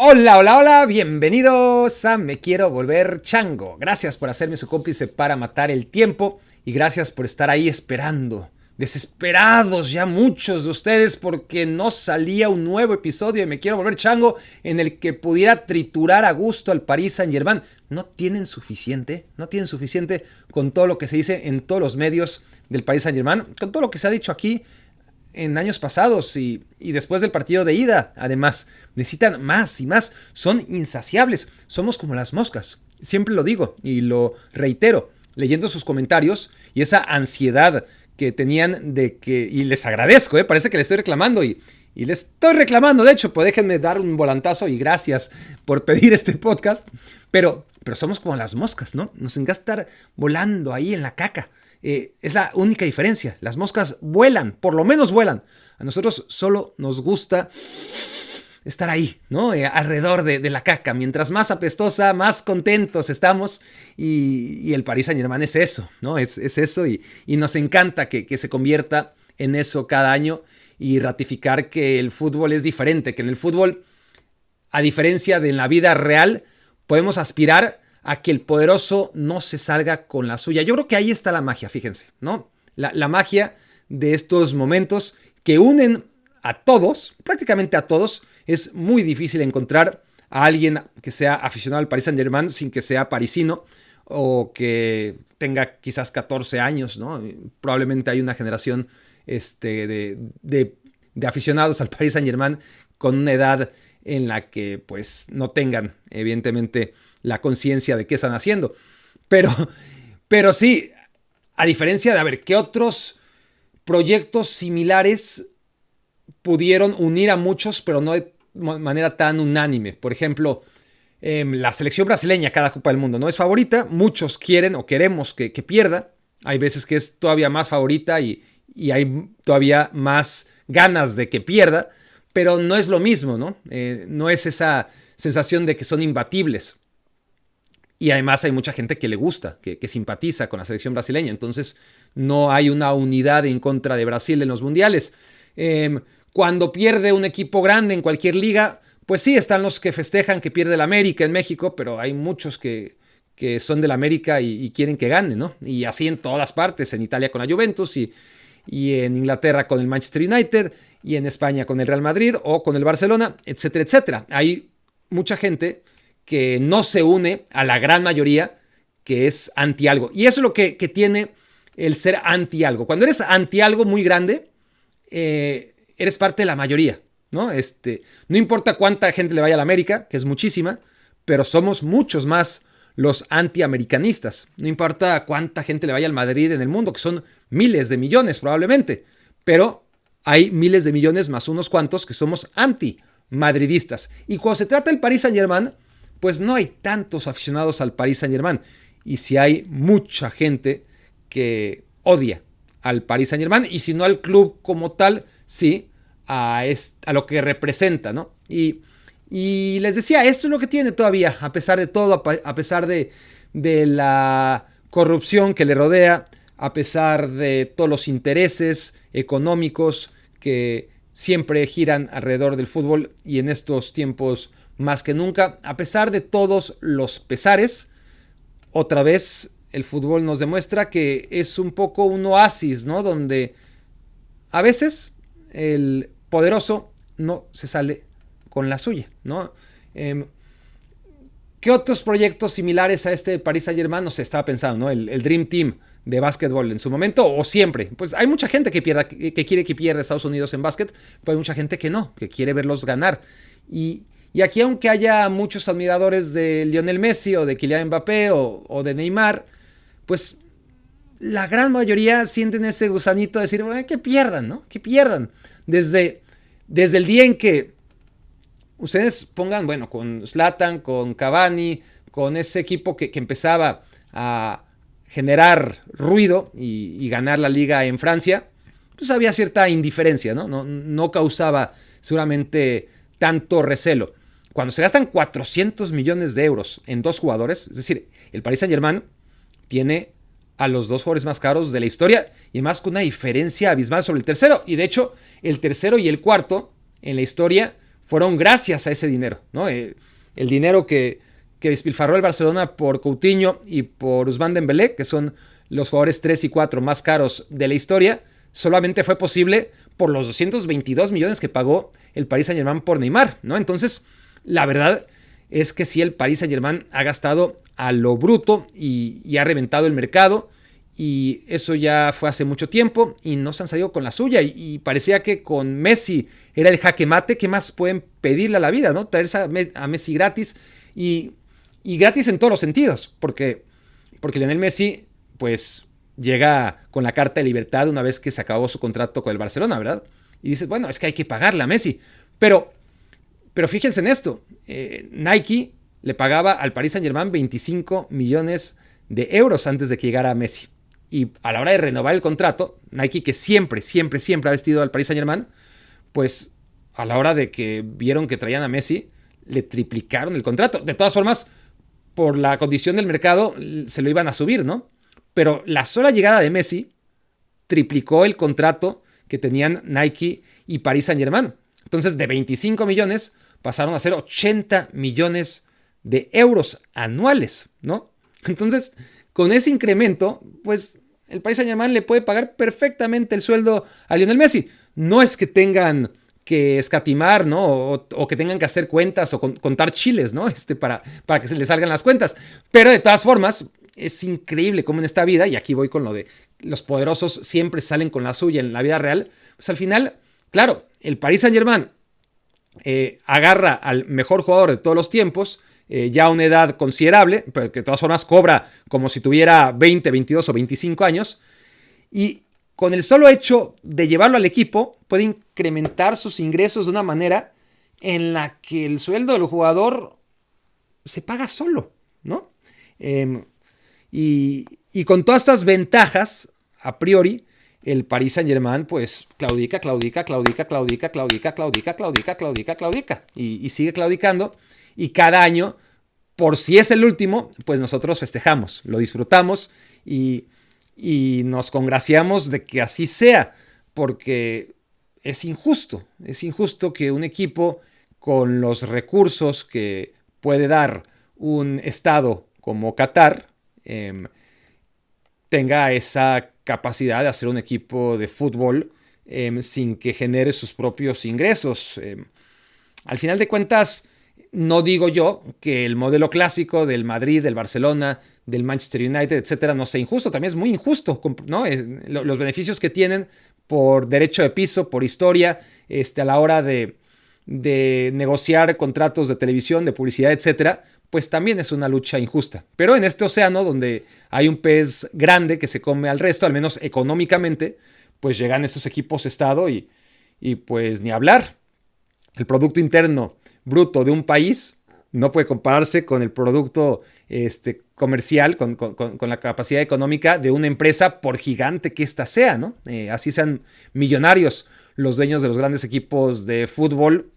Hola, hola, hola, bienvenidos a Me Quiero Volver Chango. Gracias por hacerme su cómplice para matar el tiempo y gracias por estar ahí esperando. Desesperados ya muchos de ustedes porque no salía un nuevo episodio de Me Quiero Volver Chango en el que pudiera triturar a gusto al Paris Saint-Germain. No tienen suficiente con todo lo que se dice en todos los medios del Paris Saint-Germain, con todo lo que se ha dicho aquí en años pasados y después del partido de ida. Además, necesitan más y más. Son insaciables. Somos como las moscas. Siempre lo digo y lo reitero, leyendo sus comentarios y esa ansiedad que tenían de que, y les agradezco, parece que les estoy reclamando y les estoy reclamando, de hecho, pues déjenme dar un volantazo y gracias por pedir este podcast, pero somos como las moscas, ¿no? Nos encanta estar volando ahí en la caca. Es la única diferencia. Las moscas vuelan, por lo menos vuelan. A nosotros solo nos gusta estar ahí, ¿no? Alrededor de la caca. Mientras más apestosa, más contentos estamos. Y el Paris Saint-Germain es eso, ¿no? Es eso y nos encanta que se convierta en eso cada año y ratificar que el fútbol es diferente, que en el fútbol, a diferencia de en la vida real, podemos aspirar a que el poderoso no se salga con la suya. Yo creo que ahí está la magia, fíjense, ¿no? La magia de estos momentos que unen a todos, prácticamente a todos. Es muy difícil encontrar a alguien que sea aficionado al Paris Saint-Germain sin que sea parisino o que tenga quizás 14 años, ¿no? Probablemente hay una generación de aficionados al Paris Saint-Germain con una edad en la que pues no tengan evidentemente la conciencia de qué están haciendo. Pero, pero sí, a diferencia de, a ver, ¿qué otros proyectos similares pudieron unir a muchos, pero no de manera tan unánime? Por ejemplo, la selección brasileña, cada Copa del Mundo no es favorita, muchos quieren o queremos que pierda, hay veces que es todavía más favorita y hay todavía más ganas de que pierda, pero no es lo mismo, ¿no? No es esa sensación de que son imbatibles. Y además hay mucha gente que le gusta, que simpatiza con la selección brasileña. Entonces no hay una unidad en contra de Brasil en los mundiales. Cuando pierde un equipo grande en cualquier liga, pues sí, están los que festejan que pierde el América en México, pero hay muchos que son del América y quieren que gane, ¿no? Y así en todas partes, en Italia con la Juventus y en Inglaterra con el Manchester United y en España con el Real Madrid o con el Barcelona, etcétera, etcétera. Hay mucha gente que no se une a la gran mayoría que es anti algo. Y eso es lo que tiene el ser anti algo. Cuando eres anti algo muy grande, eres parte de la mayoría, ¿no? No importa cuánta gente le vaya a la América, que es muchísima, pero somos muchos más los antiamericanistas. No importa cuánta gente le vaya al Madrid en el mundo, que son miles de millones probablemente, pero hay miles de millones más unos cuantos que somos anti-madridistas. Y cuando se trata del Paris Saint-Germain, pues no hay tantos aficionados al Paris Saint-Germain. Y si hay mucha gente que odia al Paris Saint-Germain, y si no al club como tal, sí a lo que representa, ¿no? Y les decía, esto es lo que tiene todavía, a pesar de todo, a pesar de la corrupción que le rodea, a pesar de todos los intereses económicos que siempre giran alrededor del fútbol y en estos tiempos más que nunca, a pesar de todos los pesares, otra vez el fútbol nos demuestra que es un poco un oasis, ¿no? Donde a veces el poderoso no se sale con la suya, ¿no? ¿Qué otros proyectos similares a este de Paris Saint-Germain? No sé, estaba pensando, ¿no? El Dream Team de básquetbol en su momento o siempre. Pues hay mucha gente que quiere que pierda Estados Unidos en básquet, pero hay mucha gente que no, que quiere verlos ganar. Y aquí, aunque haya muchos admiradores de Lionel Messi o de Kylian Mbappé o de Neymar, pues la gran mayoría sienten ese gusanito de decir, bueno, que pierdan, ¿no? Que pierdan. Desde el día en que ustedes pongan, bueno, con Zlatan, con Cavani, con ese equipo que empezaba a generar ruido y ganar la liga en Francia, pues había cierta indiferencia, ¿no? No causaba seguramente tanto recelo. Cuando se gastan 400 millones de euros en dos jugadores, es decir, el Paris Saint-Germain tiene a los dos jugadores más caros de la historia y además con una diferencia abismal sobre el tercero. Y de hecho, el tercero y el cuarto en la historia fueron gracias a ese dinero, ¿no? El dinero que despilfarró el Barcelona por Coutinho y por Ousmane Dembélé, que son los jugadores 3 y 4 más caros de la historia, solamente fue posible por los 222 millones que pagó el Paris Saint-Germain por Neymar, ¿no? Entonces, la verdad es que sí, el Paris Saint-Germain ha gastado a lo bruto y ha reventado el mercado, y eso ya fue hace mucho tiempo y no se han salido con la suya, y parecía que con Messi era el jaque mate. ¿Qué más pueden pedirle a la vida, no? Traerse a Messi gratis, y gratis en todos los sentidos, porque Lionel Messi pues llega con la carta de libertad una vez que se acabó su contrato con el Barcelona, ¿verdad? Y dices, bueno, es que hay que pagarle a Messi, pero fíjense en esto, Nike le pagaba al Paris Saint-Germain 25 millones de euros antes de que llegara Messi. Y a la hora de renovar el contrato, Nike, que siempre ha vestido al Paris Saint-Germain, pues a la hora de que vieron que traían a Messi, le triplicaron el contrato. De todas formas, por la condición del mercado, se lo iban a subir, ¿no? Pero la sola llegada de Messi triplicó el contrato que tenían Nike y Paris Saint-Germain. Entonces, de 25 millones pasaron a ser 80 millones de euros anuales, ¿no? Entonces, con ese incremento, pues el Paris Saint-Germain le puede pagar perfectamente el sueldo a Lionel Messi. No es que tengan que escatimar, ¿no? O que tengan que hacer cuentas o contar chiles, ¿no? Para que se les salgan las cuentas. Pero de todas formas, es increíble cómo en esta vida, y aquí voy con lo de los poderosos siempre salen con la suya en la vida real, pues al final, claro, el Paris Saint-Germain agarra al mejor jugador de todos los tiempos, ya a una edad considerable, pero que de todas formas cobra como si tuviera 20, 22 o 25 años, y con el solo hecho de llevarlo al equipo, puede incrementar sus ingresos de una manera en la que el sueldo del jugador se paga solo, ¿no? Y con todas estas ventajas, a priori, el Paris Saint-Germain, pues, claudica, y sigue claudicando, y cada año, por si es el último, pues nosotros festejamos, lo disfrutamos, y nos congraciamos de que así sea, porque es injusto que un equipo con los recursos que puede dar un estado como Qatar tenga esa capacidad de hacer un equipo de fútbol sin que genere sus propios ingresos. Al final de cuentas, no digo yo que el modelo clásico del Madrid, del Barcelona, del Manchester United, etcétera, no sea injusto. También es muy injusto, ¿no? Los beneficios que tienen por derecho de piso, por historia, a la hora de negociar contratos de televisión, de publicidad, etcétera, pues también es una lucha injusta. Pero en este océano donde hay un pez grande que se come al resto, al menos económicamente, pues llegan estos equipos estado y pues ni hablar. El Producto Interno Bruto de un país no puede compararse con el producto comercial, con la capacidad económica de una empresa, por gigante que ésta sea, ¿no? Así sean millonarios los dueños de los grandes equipos de fútbol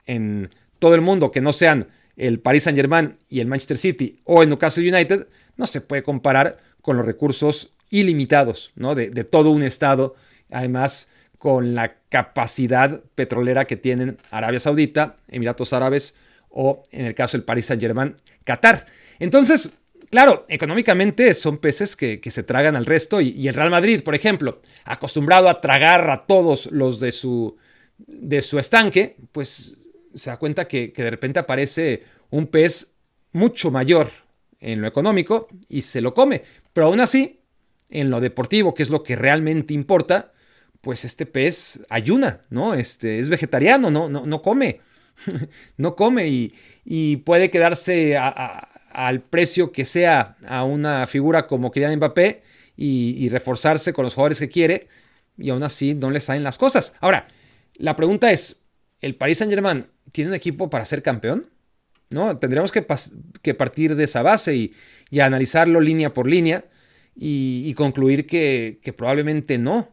en todo el mundo, que no sean el Paris Saint-Germain y el Manchester City o el Newcastle United, no se puede comparar con los recursos ilimitados, ¿no? de todo un estado, además con la capacidad petrolera que tienen Arabia Saudita, Emiratos Árabes o, en el caso del Paris Saint-Germain, Qatar. Entonces, claro, económicamente son peces que se tragan al resto, y el Real Madrid, por ejemplo, acostumbrado a tragar a todos los de su estanque, pues se da cuenta que de repente aparece un pez mucho mayor en lo económico y se lo come. Pero aún así, en lo deportivo, que es lo que realmente importa, pues este pez ayuna, ¿no? Es vegetariano, no come. No come y puede quedarse al precio que sea a una figura como Kylian Mbappé y reforzarse con los jugadores que quiere, y aún así no le salen las cosas. Ahora, la pregunta es, ¿el Paris Saint-Germain tiene un equipo para ser campeón? ¿No? Tendríamos que partir de esa base y analizarlo línea por línea y concluir que probablemente no,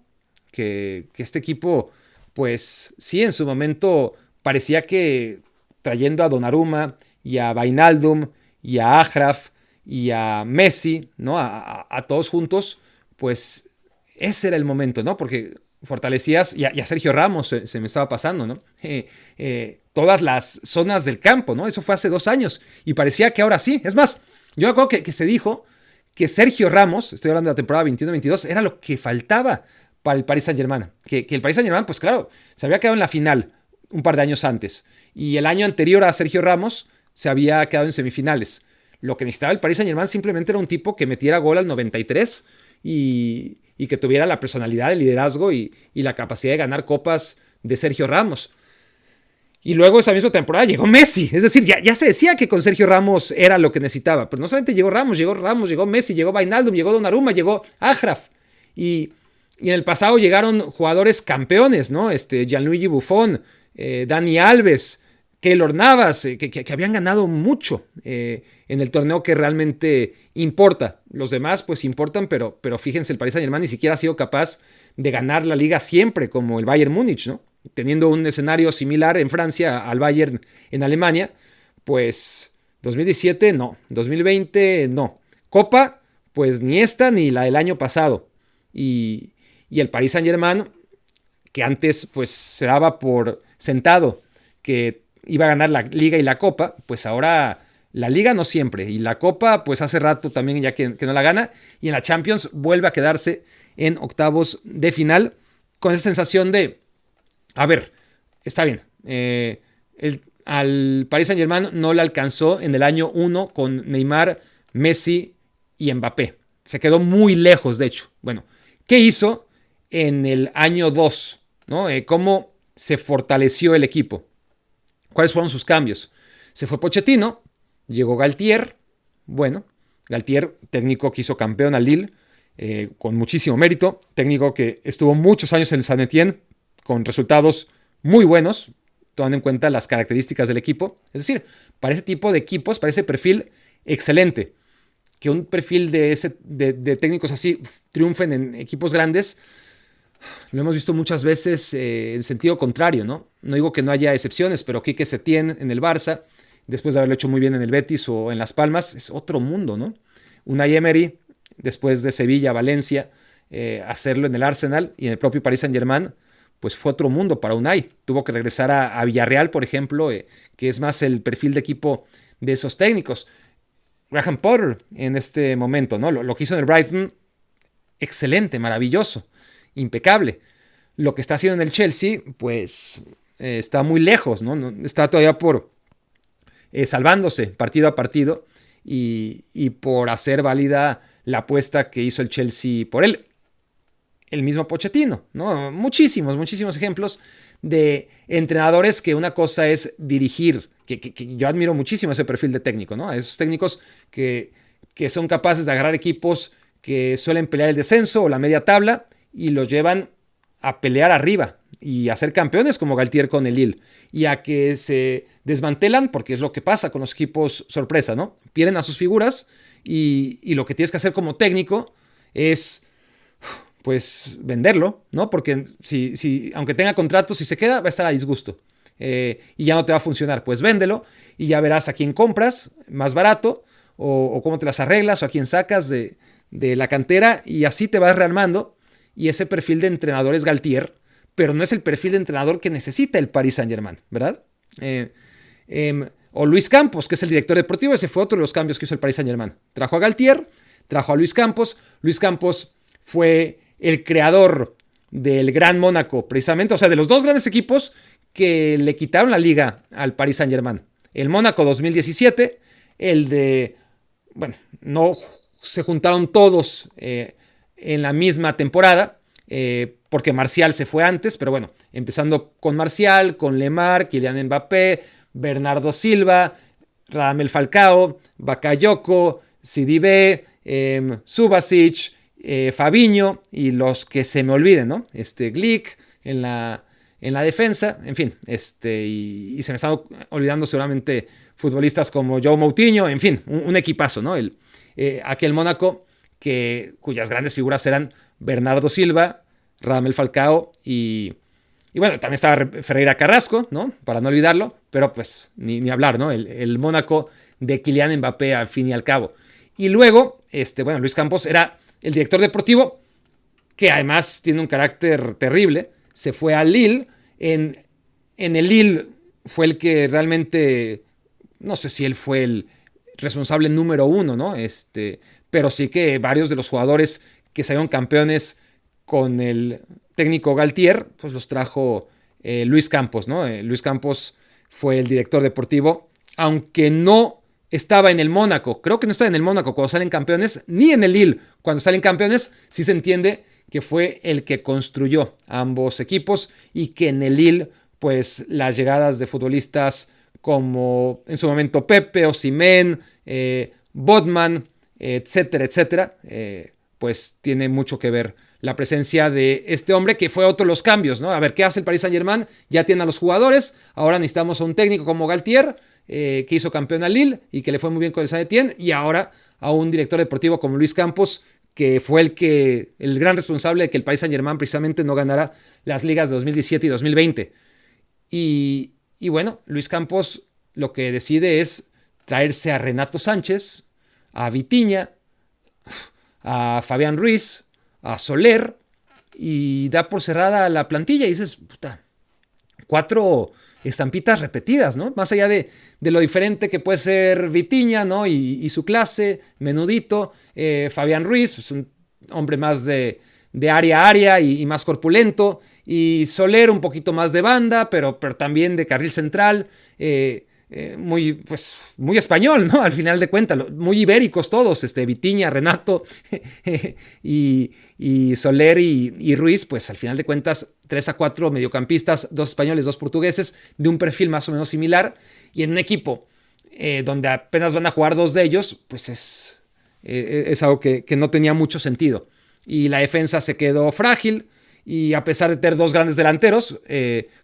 que este equipo, pues sí, en su momento parecía que trayendo a Donnarumma y a Wijnaldum y a Achraf y a Messi, ¿no? A todos juntos, pues ese era el momento, ¿no? Porque fortalecías, y a Sergio Ramos se me estaba pasando, ¿no? todas las zonas del campo, ¿no? Eso fue hace 2 años y parecía que ahora sí. Es más, yo me acuerdo que se dijo que Sergio Ramos, estoy hablando de la temporada 21-22, era lo que faltaba para el Paris Saint-Germain. Que el Paris Saint-Germain, pues claro, se había quedado en la final un par de años antes. Y el año anterior a Sergio Ramos se había quedado en semifinales. Lo que necesitaba el Paris Saint-Germain simplemente era un tipo que metiera gol al 93 y que tuviera la personalidad, el liderazgo y la capacidad de ganar copas de Sergio Ramos. Y luego esa misma temporada llegó Messi. Es decir, ya se decía que con Sergio Ramos era lo que necesitaba. Pero no solamente llegó Ramos, llegó Messi, llegó Wijnaldum, llegó Donnarumma, llegó Achraf. Y en el pasado llegaron jugadores campeones, ¿no? Gianluigi Buffon, Dani Alves, Keylor Navas, que habían ganado mucho en el torneo que realmente importa. Los demás pues importan, pero fíjense, el Paris Saint-Germain ni siquiera ha sido capaz de ganar la liga siempre como el Bayern Múnich, ¿no? Teniendo un escenario similar en Francia al Bayern en Alemania, pues 2017 no, 2020 no. Copa, pues ni esta ni la del año pasado. Y el Paris Saint-Germain, que antes pues se daba por sentado que iba a ganar la liga y la copa, pues ahora la liga no siempre, y la copa pues hace rato también ya que no la gana, y en la Champions vuelve a quedarse en octavos de final con esa sensación de, a ver, está bien, al Paris Saint-Germain no le alcanzó en el año 1 con Neymar, Messi y Mbappé, se quedó muy lejos de hecho. Bueno, ¿qué hizo en el año 2? ¿No? ¿Cómo se fortaleció el equipo? ¿Cuáles fueron sus cambios? Se fue Pochettino, llegó Galtier. Bueno, Galtier, técnico que hizo campeón al Lille, con muchísimo mérito, técnico que estuvo muchos años en el Saint-Étienne con resultados muy buenos, tomando en cuenta las características del equipo. Es decir, para ese tipo de equipos, para ese perfil, excelente. Que un perfil de técnicos así triunfen en equipos grandes, lo hemos visto muchas veces en sentido contrario, ¿no? No digo que no haya excepciones, pero Quique Setién en el Barça, después de haberlo hecho muy bien en el Betis o en Las Palmas, es otro mundo, ¿no? Unai Emery, después de Sevilla, Valencia, hacerlo en el Arsenal y en el propio Paris Saint-Germain, pues fue otro mundo para Unai. Tuvo que regresar a Villarreal, por ejemplo, que es más el perfil de equipo de esos técnicos. Graham Potter en este momento, ¿no? Lo que hizo en el Brighton, excelente, maravilloso, impecable. Lo que está haciendo en el Chelsea, pues está muy lejos, ¿no? Está todavía por salvándose partido a partido y por hacer válida la apuesta que hizo el Chelsea por él. El mismo Pochettino, ¿no? Muchísimos ejemplos de entrenadores que una cosa es dirigir, que yo admiro muchísimo ese perfil de técnico, ¿no? Esos técnicos que son capaces de agarrar equipos que suelen pelear el descenso o la media tabla y los llevan a pelear arriba y a ser campeones como Galtier con el Lille, y a que se desmantelan, porque es lo que pasa con los equipos sorpresa, ¿no? Pierden a sus figuras y lo que tienes que hacer como técnico es pues venderlo, ¿no? Porque si aunque tenga contrato, si se queda, va a estar a disgusto. Y ya no te va a funcionar. Pues véndelo y ya verás a quién compras más barato o cómo te las arreglas o a quién sacas de la cantera, y así te vas rearmando. Y ese perfil de entrenador es Galtier, pero no es el perfil de entrenador que necesita el Paris Saint-Germain, ¿verdad? O Luis Campos, que es el director deportivo, ese fue otro de los cambios que hizo el Paris Saint-Germain. Trajo a Galtier, trajo a Luis Campos. Luis Campos fue el creador del Gran Mónaco, precisamente, o sea, de los dos grandes equipos que le quitaron la liga al Paris Saint-Germain. El Mónaco 2017, el de, bueno, no se juntaron todos en la misma temporada, porque Martial se fue antes, pero bueno, empezando con Martial, con Lemar, Kylian Mbappé, Bernardo Silva, Radamel Falcao, Bakayoko, Sidibé, Subasic, Fabinho y los que se me olviden, ¿no? Glick en la defensa, en fin, y se me están olvidando seguramente futbolistas como João Moutinho, en fin, un equipazo, ¿no? Aquel Mónaco cuyas grandes figuras eran Bernardo Silva, Radamel Falcao y bueno, también estaba Ferreira Carrasco, ¿no? Para no olvidarlo, pero pues ni hablar, ¿no? El Mónaco de Kylian Mbappé al fin y al cabo. Y luego, bueno, Luis Campos era el director deportivo, que además tiene un carácter terrible. Se fue al Lille. En el Lille fue el que realmente, no sé si él fue el responsable número uno, ¿no? Pero sí que varios de los jugadores que salieron campeones con el técnico Galtier, pues los trajo Luis Campos, ¿no? Luis Campos fue el director deportivo, aunque no estaba en el Mónaco, creo que no estaba en el Mónaco cuando salen campeones, ni en el Lille cuando salen campeones, sí se entiende que fue el que construyó ambos equipos y que en el Lille, pues las llegadas de futbolistas como en su momento Pepe, Osimhen, Botman, etcétera, etcétera, pues tiene mucho que ver la presencia de este hombre que fue otro de los cambios, ¿no? A ver, ¿qué hace el Paris Saint-Germain? Ya tiene a los jugadores, ahora necesitamos a un técnico como Galtier, que hizo campeón a Lille y que le fue muy bien con el Saint-Étienne, y ahora a un director deportivo como Luis Campos, que fue el gran responsable de que el Paris Saint-Germain precisamente no ganara las ligas de 2017 y 2020. Y bueno, Luis Campos lo que decide es traerse a Renato Sánchez, a Vitinha, a Fabián Ruiz, a Soler, y da por cerrada la plantilla y dices, puta, 4 estampitas repetidas, ¿no? Más allá de lo diferente que puede ser Vitinha, ¿no? Y su clase, menudito, Fabián Ruiz, pues un hombre más de área a área y más corpulento, y Soler un poquito más de banda, pero también de carril central, muy español, ¿no? Al final de cuentas, muy ibéricos todos, Vitinha, Renato y Soler y Ruiz, pues al final de cuentas 3 a 4 mediocampistas, 2 españoles, 2 portugueses, de un perfil más o menos similar, y en un equipo donde apenas van a jugar 2 de ellos, pues es algo que no tenía mucho sentido. Y la defensa se quedó frágil, y a pesar de tener 2 grandes delanteros,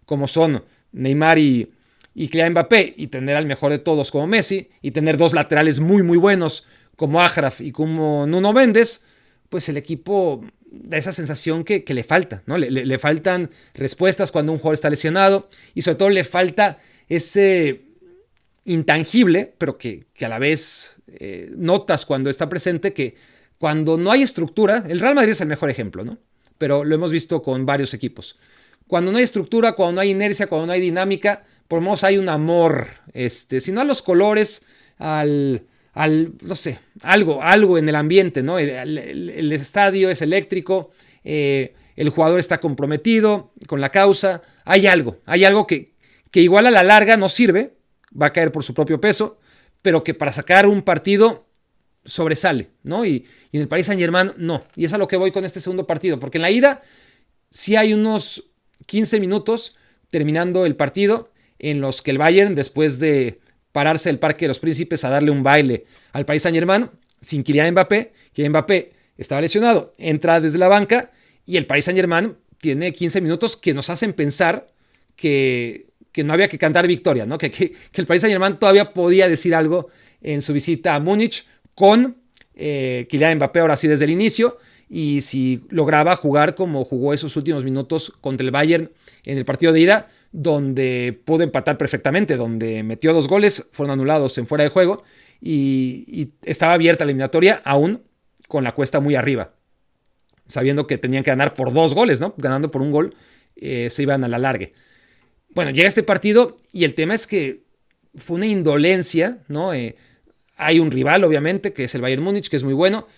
como son Neymar y Kylian Mbappé, y tener al mejor de todos como Messi, y tener 2 laterales muy muy buenos como Achraf y como Nuno Méndez, pues el equipo da esa sensación que le falta, ¿no? Le faltan respuestas cuando un jugador está lesionado, y sobre todo le falta ese intangible, pero que a la vez notas cuando está presente, que cuando no hay estructura, el Real Madrid es el mejor ejemplo, ¿no? Pero lo hemos visto con varios equipos. Cuando no hay estructura, cuando no hay inercia, cuando no hay dinámica, por lo menos hay un amor, sino a los colores, no sé, algo en el ambiente, ¿no? El estadio es eléctrico, el jugador está comprometido con la causa, hay algo que igual a la larga no sirve, va a caer por su propio peso, pero que para sacar un partido sobresale, ¿no? Y en el Paris Saint-Germain no, y es a lo que voy con este segundo partido, porque en la ida sí hay unos 15 minutos terminando el partido en los que el Bayern, después de pararse del Parque de los Príncipes a darle un baile al Paris Saint-Germain, sin Kylian Mbappé estaba lesionado, entra desde la banca, y el Paris Saint-Germain tiene 15 minutos que nos hacen pensar que no había que cantar victoria, ¿no? Que el Paris Saint-Germain todavía podía decir algo en su visita a Múnich con Kylian Mbappé ahora sí desde el inicio, y si lograba jugar como jugó esos últimos minutos contra el Bayern en el partido de ida, donde pudo empatar perfectamente, donde metió 2 goles, fueron anulados en fuera de juego, y estaba abierta la eliminatoria aún con la cuesta muy arriba, sabiendo que tenían que ganar por 2 goles, ¿no? Ganando por 1 gol, se iban a la largue. Bueno, llega este partido y el tema es que fue una indolencia, ¿no? Hay un rival, obviamente, que es el Bayern Múnich, que es muy bueno.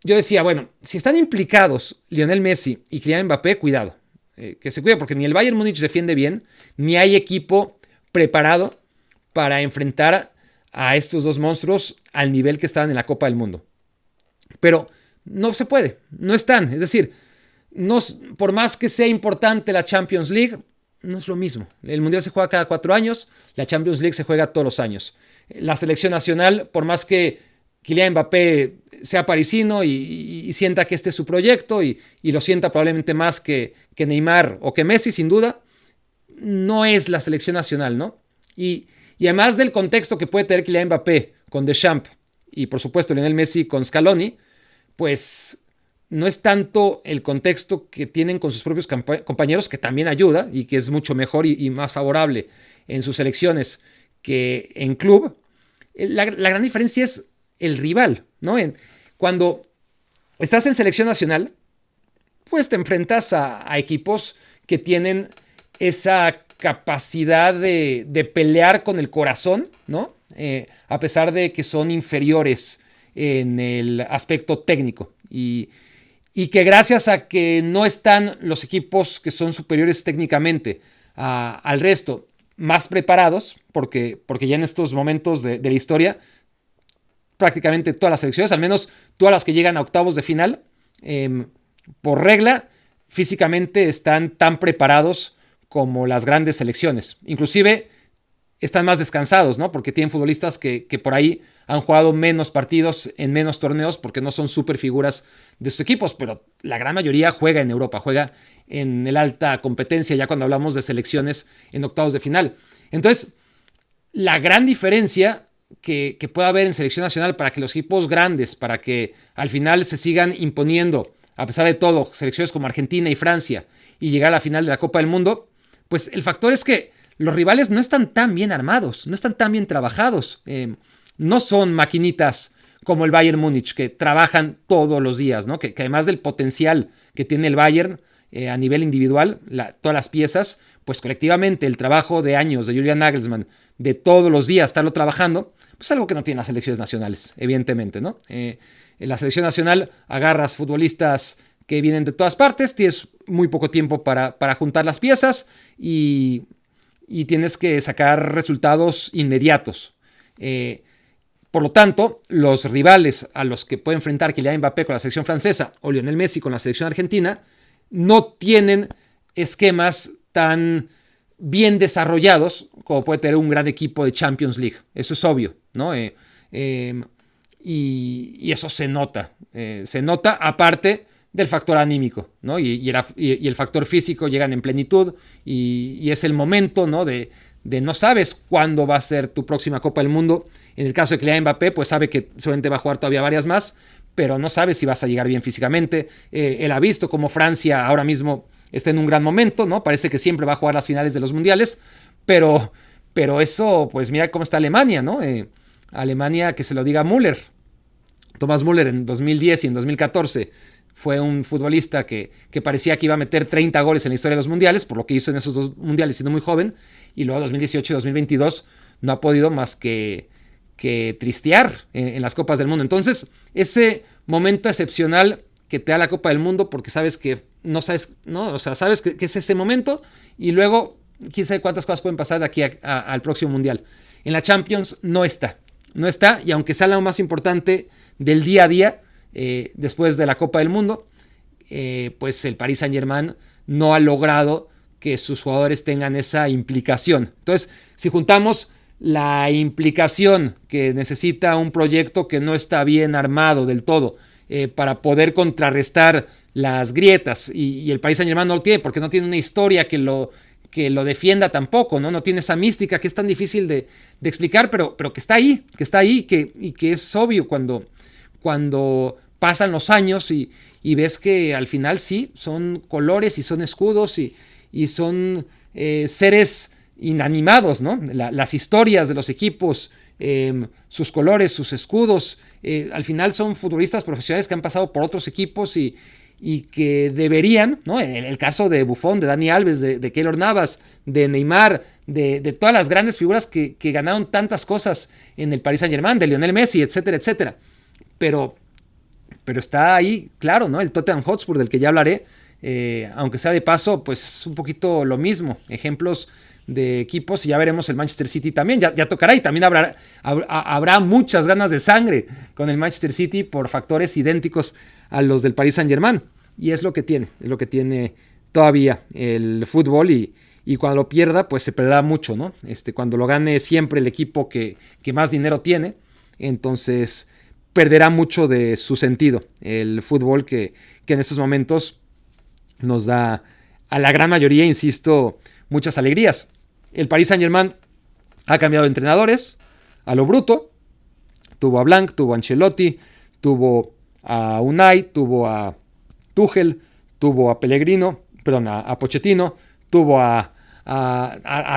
Yo decía, bueno, si están implicados Lionel Messi y Kylian Mbappé, cuidado, que se cuide, porque ni el Bayern Múnich defiende bien, ni hay equipo preparado para enfrentar a estos 2 monstruos al nivel que estaban en la Copa del Mundo. Pero no se puede, no están, es decir, no, por más que sea importante la Champions League, no es lo mismo. El Mundial se juega cada 4 años, la Champions League se juega todos los años. La selección nacional, por más que Kylian Mbappé sea parisino y sienta que este es su proyecto y lo sienta probablemente más que Neymar o que Messi, sin duda, no es la selección nacional, ¿no? Y además del contexto que puede tener Kylian Mbappé con Deschamps y por supuesto Lionel Messi con Scaloni, pues no es tanto el contexto que tienen con sus propios compañeros, que también ayuda y que es mucho mejor y más favorable en sus selecciones que en club. La gran diferencia es el rival, ¿no? Cuando estás en selección nacional, pues te enfrentas a equipos que tienen esa capacidad de pelear con el corazón, ¿no? A pesar de que son inferiores en el aspecto técnico. Y que gracias a que no están los equipos que son superiores técnicamente al resto más preparados, porque ya en estos momentos de la historia, prácticamente todas las selecciones, al menos todas las que llegan a octavos de final, por regla, físicamente están tan preparados como las grandes selecciones. Inclusive están más descansados, ¿no? Porque tienen futbolistas que por ahí han jugado menos partidos en menos torneos porque no son súper figuras de sus equipos, pero la gran mayoría juega en Europa, juega en el alta competencia, ya cuando hablamos de selecciones en octavos de final. Entonces, la gran diferencia que pueda haber en selección nacional para que los equipos grandes, para que al final se sigan imponiendo, a pesar de todo, selecciones como Argentina y Francia, y llegar a la final de la Copa del Mundo, pues el factor es que los rivales no están tan bien armados, no están tan bien trabajados. No son maquinitas como el Bayern Múnich, que trabajan todos los días, ¿no? Que además del potencial que tiene el Bayern a nivel individual, todas las piezas, pues colectivamente el trabajo de años de Julian Nagelsmann, de todos los días estarlo trabajando, pues algo que no tienen las selecciones nacionales, evidentemente, ¿no? En la selección nacional agarras futbolistas que vienen de todas partes, tienes muy poco tiempo para juntar las piezas y tienes que sacar resultados inmediatos. Por lo tanto, los rivales a los que puede enfrentar Kylian Mbappé con la selección francesa o Lionel Messi con la selección argentina no tienen esquemas tan bien desarrollados como puede tener un gran equipo de Champions League. Eso es obvio, ¿no? Y eso se nota. Se nota aparte del factor anímico, ¿no? Y el factor físico llegan en plenitud y es el momento, ¿no? De no sabes cuándo va a ser tu próxima Copa del Mundo. En el caso de Kylian Mbappé, pues sabe que seguramente va a jugar todavía varias más, pero no sabe si vas a llegar bien físicamente. Él ha visto cómo Francia ahora mismo está en un gran momento, ¿no? Parece que siempre va a jugar las finales de los mundiales, pero eso, pues mira cómo está Alemania, ¿no? Alemania, que se lo diga Müller. Thomas Müller en 2010 y en 2014 fue un futbolista que parecía que iba a meter 30 goles en la historia de los mundiales, por lo que hizo en esos dos mundiales siendo muy joven, y luego 2018 y 2022 no ha podido más que tristear en las Copas del Mundo. Entonces, ese momento excepcional que te da la Copa del Mundo, porque sabes que no sabes, ¿no? O sea, sabes que es ese momento, y luego quién sabe cuántas cosas pueden pasar de aquí al próximo mundial. En la Champions no está, y aunque sea lo más importante del día a día, después de la Copa del Mundo, pues el Paris Saint-Germain no ha logrado que sus jugadores tengan esa implicación. Entonces, si juntamos la implicación que necesita un proyecto que no está bien armado del todo para poder contrarrestar las grietas, y el Paris Saint-Germain no lo tiene porque no tiene una historia que lo defienda tampoco, ¿no? No tiene esa mística que es tan difícil de explicar, pero que está ahí, y que es obvio cuando pasan los años y ves que al final sí, son colores y son escudos y son seres inanimados, ¿no? Las historias de los equipos, sus colores, sus escudos, al final son futbolistas profesionales que han pasado por otros equipos y que deberían, ¿no? En el caso de Buffon, de Dani Alves, de Keylor Navas, de Neymar, de todas las grandes figuras que ganaron tantas cosas en el Paris Saint-Germain, de Lionel Messi, etcétera, etcétera. Pero está ahí, claro, ¿no? El Tottenham Hotspur, del que ya hablaré, aunque sea de paso, pues es un poquito lo mismo. Ejemplos de equipos, y ya veremos el Manchester City también, ya tocará, y también habrá muchas ganas de sangre con el Manchester City por factores idénticos a los del Paris Saint-Germain. Y es lo que tiene todavía el fútbol, y cuando lo pierda, pues se perderá mucho, ¿no? Cuando lo gane siempre el equipo que más dinero tiene, entonces perderá mucho de su sentido el fútbol que en estos momentos nos da a la gran mayoría, insisto, muchas alegrías. El Paris Saint-Germain ha cambiado de entrenadores a lo bruto. Tuvo a Blanc, tuvo a Ancelotti, tuvo a Unai, tuvo a Tuchel, tuvo a Pellegrino, perdón, a Pochettino, tuvo a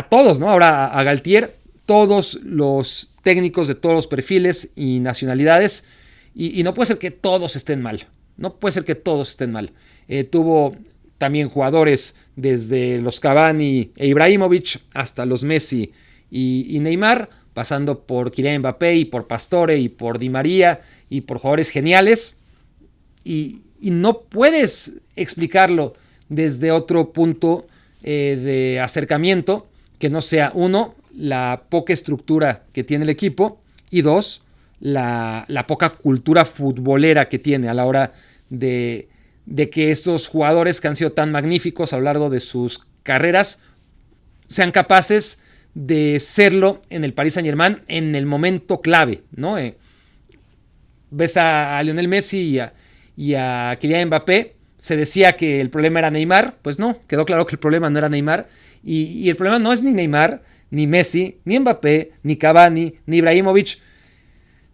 todos, ¿no? Ahora a Galtier, todos los técnicos de todos los perfiles y nacionalidades, y no puede ser que todos estén mal. No puede ser que todos estén mal. Tuvo también jugadores desde los Cavani e Ibrahimovic hasta los Messi y Neymar, pasando por Kylian Mbappé y por Pastore y por Di María y por jugadores geniales. Y no puedes explicarlo desde otro punto de acercamiento que no sea, uno, la poca estructura que tiene el equipo, y dos, la poca cultura futbolera que tiene a la hora de que esos jugadores que han sido tan magníficos a lo largo de sus carreras sean capaces de serlo en el Paris Saint-Germain en el momento clave, ¿no? Ves a Lionel Messi y a Kylian Mbappé, se decía que el problema era Neymar, pues no, quedó claro que el problema no era Neymar, y el problema no es ni Neymar, ni Messi, ni Mbappé, ni Cavani, ni Ibrahimovic,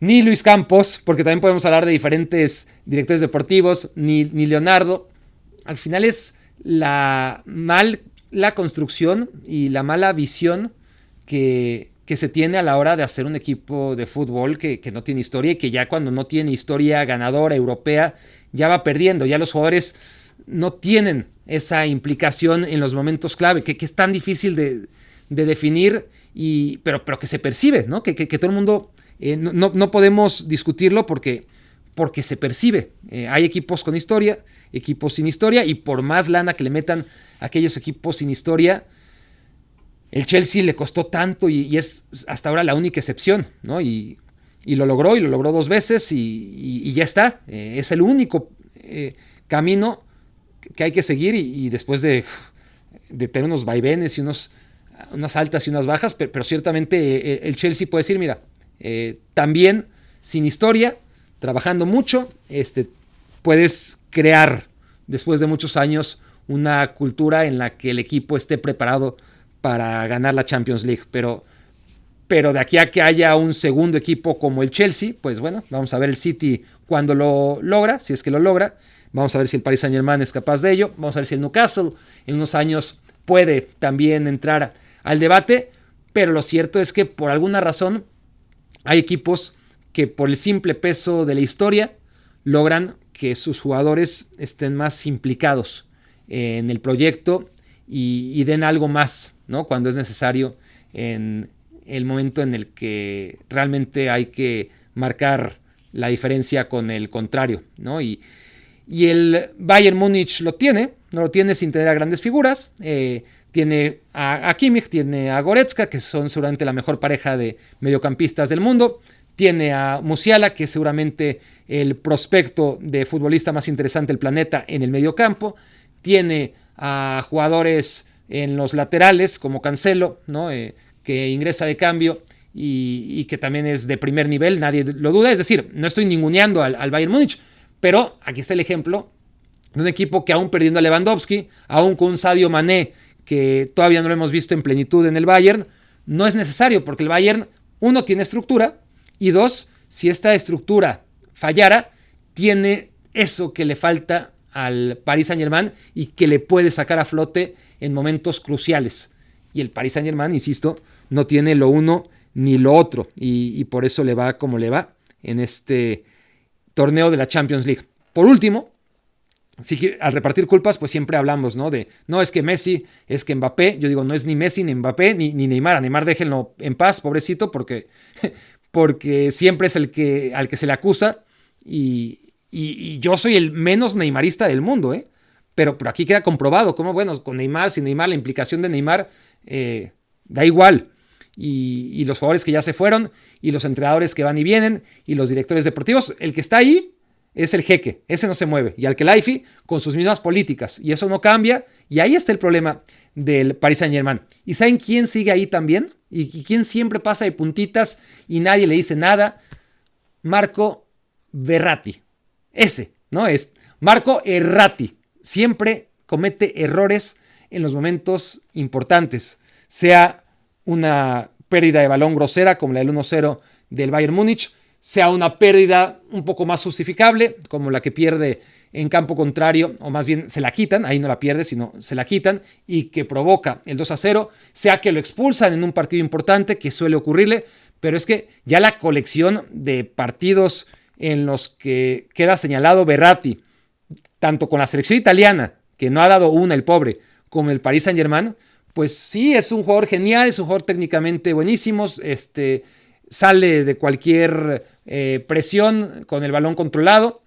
ni Luis Campos, porque también podemos hablar de diferentes directores deportivos, ni Leonardo. Al final es la construcción y la mala visión que se tiene a la hora de hacer un equipo de fútbol que no tiene historia y que ya cuando no tiene historia ganadora europea ya va perdiendo, ya los jugadores no tienen esa implicación en los momentos clave, que es tan difícil de definir, pero que se percibe, ¿no? Que todo el mundo, no podemos discutirlo porque se percibe. Hay equipos con historia, equipos sin historia, y por más lana que le metan a aquellos equipos sin historia, el Chelsea le costó tanto y es hasta ahora la única excepción, ¿no? Y lo logró 2 veces y ya está. Es el único camino que hay que seguir y después de tener unos vaivenes y unas altas y unas bajas, pero ciertamente el Chelsea puede decir, mira, también sin historia, trabajando mucho, puedes crear después de muchos años una cultura en la que el equipo esté preparado para ganar la Champions League, pero de aquí a que haya un segundo equipo como el Chelsea, pues bueno, vamos a ver el City cuando lo logra, si es que lo logra, vamos a ver si el Paris Saint-Germain es capaz de ello, vamos a ver si el Newcastle en unos años puede también entrar al debate, pero lo cierto es que por alguna razón hay equipos que por el simple peso de la historia logran que sus jugadores estén más implicados en el proyecto y den algo más, ¿no? Cuando es necesario en el momento en el que realmente hay que marcar la diferencia con el contrario, ¿no? Y el Bayern Múnich no lo tiene sin tener a grandes figuras. Tiene a Kimmich, tiene a Goretzka, que son seguramente la mejor pareja de mediocampistas del mundo. Tiene a Musiala, que es seguramente el prospecto de futbolista más interesante del planeta en el mediocampo. Tiene a jugadores en los laterales como Cancelo, ¿no? Que ingresa de cambio y que también es de primer nivel, nadie lo duda. Es decir, no estoy ninguneando al Bayern Múnich, pero aquí está el ejemplo de un equipo que aún perdiendo a Lewandowski, aún con un Sadio Mané que todavía no lo hemos visto en plenitud en el Bayern, no es necesario porque el Bayern, uno, tiene estructura, y dos, si esta estructura fallara, tiene eso que le falta al Paris Saint-Germain y que le puede sacar a flote en momentos cruciales. Y el Paris Saint-Germain, insisto, no tiene lo uno ni lo otro, y por eso le va como le va en este torneo de la Champions League. Por último, al repartir culpas, pues siempre hablamos, ¿no? No es que Messi, es que Mbappé. Yo digo, no es ni Messi, ni Mbappé, ni Neymar. A Neymar déjenlo en paz, pobrecito, porque siempre es al que se le acusa. Y yo soy el menos neymarista del mundo, ¿eh? Pero aquí queda comprobado cómo, bueno, con Neymar, sin Neymar, la implicación de Neymar da igual. Y los jugadores que ya se fueron, y los entrenadores que van y vienen, y los directores deportivos, el que está ahí es el jeque, ese no se mueve. Y Al-Khelaifi con sus mismas políticas, y eso no cambia, y ahí está el problema del Paris Saint-Germain. ¿Y saben quién sigue ahí también? ¿Y quién siempre pasa de puntitas y nadie le dice nada? Marco Verratti. Ese, ¿no? Es Marco Erratti. Siempre comete errores en los momentos importantes, sea una pérdida de balón grosera como la del 1-0 del Bayern Múnich, sea una pérdida un poco más justificable como la que pierde en campo contrario, o más bien se la quitan, ahí no la pierde, sino se la quitan, y que provoca el 2-0, sea que lo expulsan en un partido importante, que suele ocurrirle, pero es que ya la colección de partidos en los que queda señalado Verratti, tanto con la selección italiana que no ha dado una el pobre, como el Paris Saint-Germain, pues sí, es un jugador genial, es un jugador técnicamente buenísimo, sale de cualquier presión con el balón controlado,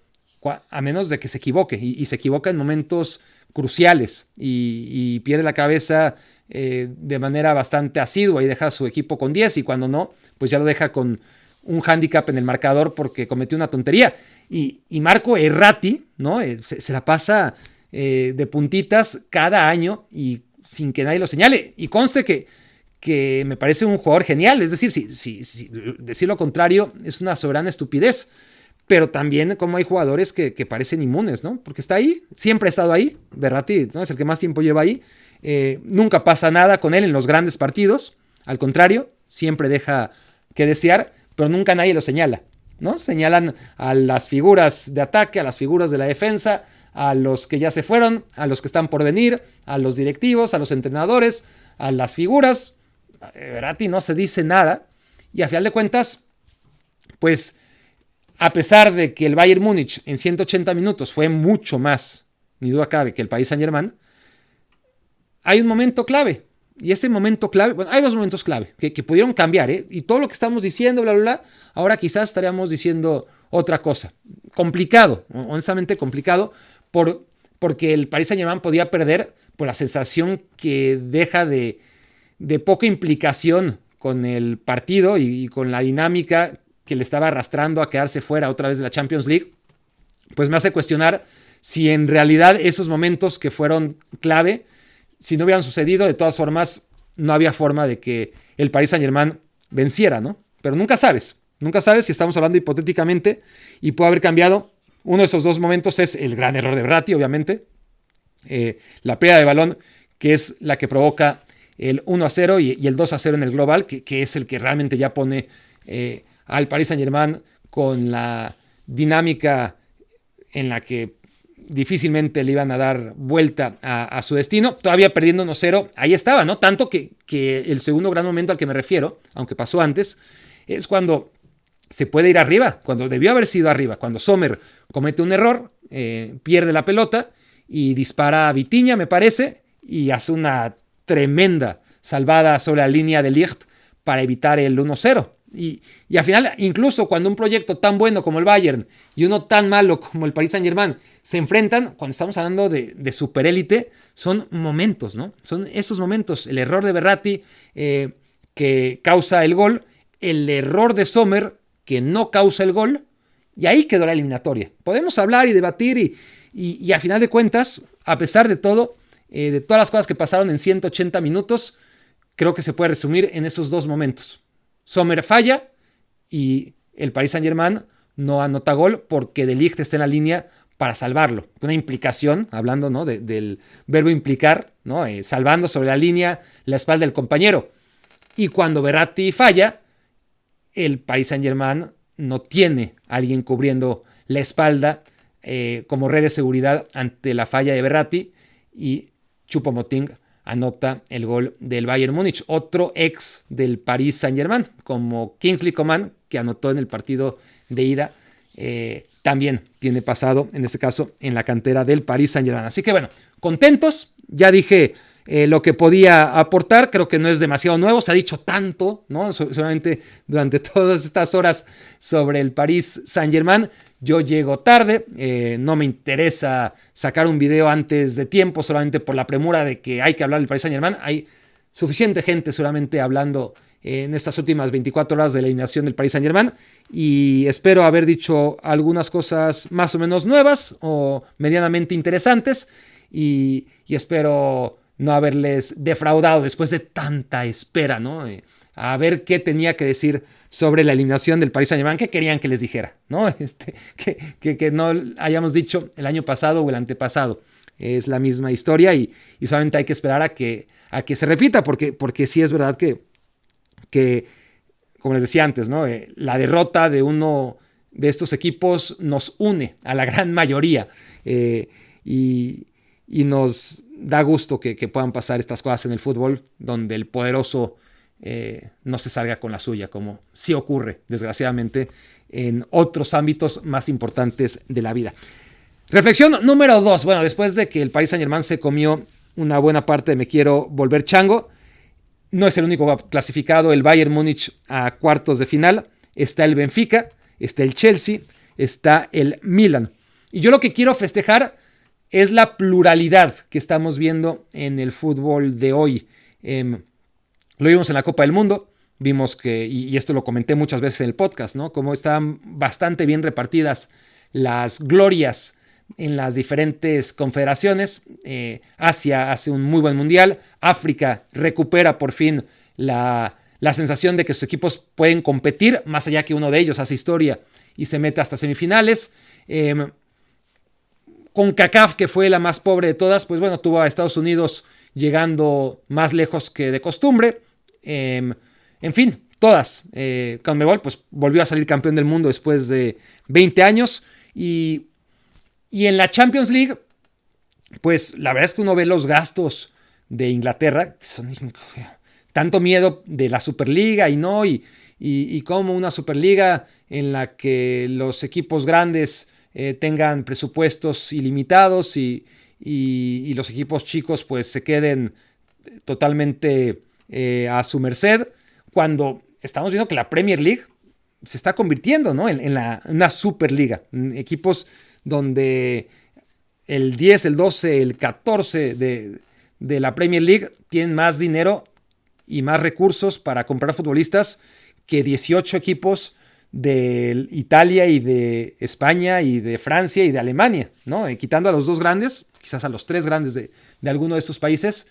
a menos de que se equivoque, y se equivoca en momentos cruciales y pierde la cabeza de manera bastante asidua y deja a su equipo con 10, y cuando no, pues ya lo deja con un hándicap en el marcador porque cometió una tontería. Y Marco Verratti, ¿no? Se la pasa de puntitas cada año y sin que nadie lo señale. Y conste que me parece un jugador genial. Es decir, si decir lo contrario es una soberana estupidez. Pero también como hay jugadores que parecen inmunes, ¿no? Porque está ahí, siempre ha estado ahí. Verratti, ¿no? Es el que más tiempo lleva ahí. Nunca pasa nada con él en los grandes partidos. Al contrario, siempre deja que desear, pero nunca nadie lo señala, ¿no? Señalan a las figuras de ataque, a las figuras de la defensa, a los que ya se fueron, a los que están por venir, a los directivos, a los entrenadores, a las figuras. Verratti no se dice nada. Y a final de cuentas, pues, a pesar de que el Bayern Múnich en 180 minutos fue mucho más, ni duda cabe, que el Paris Saint-Germain, hay un momento clave. Y ese momento clave, bueno, hay dos momentos clave que pudieron cambiar, ¿eh? Y todo lo que estamos diciendo, bla, bla, bla, ahora quizás estaríamos diciendo otra cosa. Complicado, honestamente complicado, porque el Paris Saint-Germain podía perder por la sensación que deja de poca implicación con el partido y con la dinámica que le estaba arrastrando a quedarse fuera otra vez de la Champions League. Pues me hace cuestionar si en realidad esos momentos que fueron clave, si no hubieran sucedido, de todas formas, no había forma de que el Paris Saint-Germain venciera, ¿no? Pero nunca sabes si estamos hablando hipotéticamente y puede haber cambiado. Uno de esos dos momentos es el gran error de Verratti, obviamente, la pérdida de balón, que es la que provoca el 1-0 y el 2-0 en el global, que es el que realmente ya pone al Paris Saint-Germain con la dinámica en la que difícilmente le iban a dar vuelta a su destino, todavía perdiendo 1-0, ahí estaba, ¿no? Tanto que el segundo gran momento al que me refiero, aunque pasó antes, es cuando se puede ir arriba, cuando debió haber sido arriba, cuando Sommer comete un error, pierde la pelota y dispara a Vitinha, me parece, y hace una tremenda salvada sobre la línea de Ligt para evitar el 1-0. Y al final, incluso cuando un proyecto tan bueno como el Bayern y uno tan malo como el Paris Saint-Germain se enfrentan, cuando estamos hablando de superélite, son momentos, ¿no? Son esos momentos. El error de Verratti que causa el gol, el error de Sommer que no causa el gol, y ahí quedó la eliminatoria. Podemos hablar y debatir y a final de cuentas, a pesar de todo, de todas las cosas que pasaron en 180 minutos, creo que se puede resumir en esos dos momentos. Sommer falla y el Paris Saint-Germain no anota gol porque De Ligt está en la línea para salvarlo. Una implicación, hablando, ¿no? del verbo implicar, ¿no? Salvando sobre la línea la espalda del compañero. Y cuando Verratti falla, el Paris Saint-Germain no tiene a alguien cubriendo la espalda como red de seguridad ante la falla de Verratti, y Choupo-Moting anota el gol del Bayern Múnich, otro ex del Paris Saint-Germain, como Kingsley Coman, que anotó en el partido de ida, también tiene pasado, en este caso, en la cantera del Paris Saint-Germain. Así que bueno, contentos, ya dije lo que podía aportar, creo que no es demasiado nuevo, se ha dicho tanto, ¿no? Solamente durante todas estas horas sobre el Paris Saint-Germain. Yo llego tarde, no me interesa sacar un video antes de tiempo, solamente por la premura de que hay que hablar del Paris Saint-Germain. Hay suficiente gente solamente hablando en estas últimas 24 horas de la eliminación del Paris Saint-Germain, y espero haber dicho algunas cosas más o menos nuevas o medianamente interesantes, y espero no haberles defraudado después de tanta espera, ¿no? A ver qué tenía que decir sobre la eliminación del Paris Saint-Germain, qué querían que les dijera, ¿no? Que no hayamos dicho el año pasado o el antepasado. Es la misma historia y solamente hay que esperar a que se repita, porque sí es verdad que como les decía antes, ¿no? La derrota de uno de estos equipos nos une a la gran mayoría, y nos da gusto que puedan pasar estas cosas en el fútbol, donde el poderoso no se salga con la suya, como sí ocurre, desgraciadamente, en otros ámbitos más importantes de la vida. Reflexión número 2. Bueno, después de que el Paris Saint-Germain se comió una buena parte de me quiero volver chango, no es el único clasificado. El Bayern Múnich a cuartos de final. Está el Benfica, está el Chelsea, está el Milan. Y yo lo que quiero festejar es la pluralidad que estamos viendo en el fútbol de hoy. Lo vimos en la Copa del Mundo. Vimos que, y esto lo comenté muchas veces en el podcast, ¿no? Cómo están bastante bien repartidas las glorias en las diferentes confederaciones. Asia hace un muy buen mundial. África recupera por fin la sensación de que sus equipos pueden competir, más allá que uno de ellos hace historia y se mete hasta semifinales. CONCACAF, que fue la más pobre de todas, pues bueno, tuvo a Estados Unidos llegando más lejos que de costumbre. En fin, todas. CONMEBOL pues volvió a salir campeón del mundo después de 20 años. Y en la Champions League, pues la verdad es que uno ve los gastos de Inglaterra, que son tanto miedo de la Superliga y como una Superliga en la que los equipos grandes tengan presupuestos ilimitados y los equipos chicos pues se queden totalmente a su merced, cuando estamos viendo que la Premier League se está convirtiendo, ¿no? en una Superliga, en equipos donde el 10, el 12, el 14 de la Premier League tienen más dinero y más recursos para comprar futbolistas que 18 equipos de Italia y de España y de Francia y de Alemania, ¿no? Quitando a los dos grandes, quizás a los tres grandes de alguno de estos países,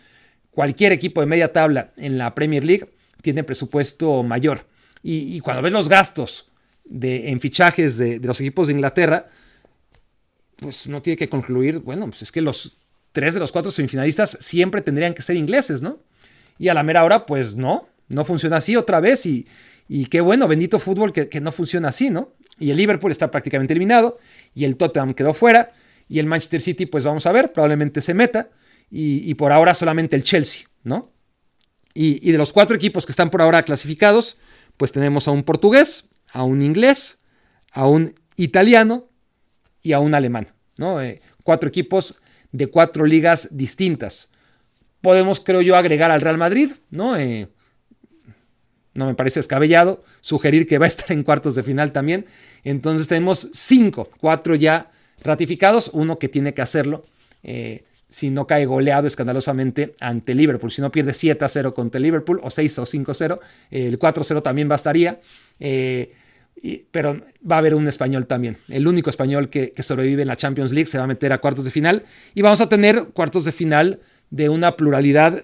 cualquier equipo de media tabla en la Premier League tiene presupuesto mayor. Y cuando ves los gastos en fichajes de los equipos de Inglaterra, pues uno tiene que concluir, bueno, pues es que los 3 de los 4 semifinalistas siempre tendrían que ser ingleses, ¿no? Y a la mera hora, pues no funciona así otra vez y qué bueno, bendito fútbol que no funciona así, ¿no? Y el Liverpool está prácticamente eliminado y el Tottenham quedó fuera y el Manchester City, pues vamos a ver, probablemente se meta y por ahora solamente el Chelsea, ¿no? Y de los 4 equipos que están por ahora clasificados, pues tenemos a un portugués, a un inglés, a un italiano y a un alemán, ¿no? 4 equipos de 4 ligas distintas. Podemos, creo yo, agregar al Real Madrid, ¿no? No me parece descabellado sugerir que va a estar en cuartos de final también. Entonces tenemos 4 ya ratificados, uno que tiene que hacerlo si no cae goleado escandalosamente ante Liverpool. Si no pierde 7-0 contra el Liverpool, o 6 o 5-0, el 4-0 también bastaría. Pero va a haber un español también. El único español que sobrevive en la Champions League se va a meter a cuartos de final. Y vamos a tener cuartos de final de una pluralidad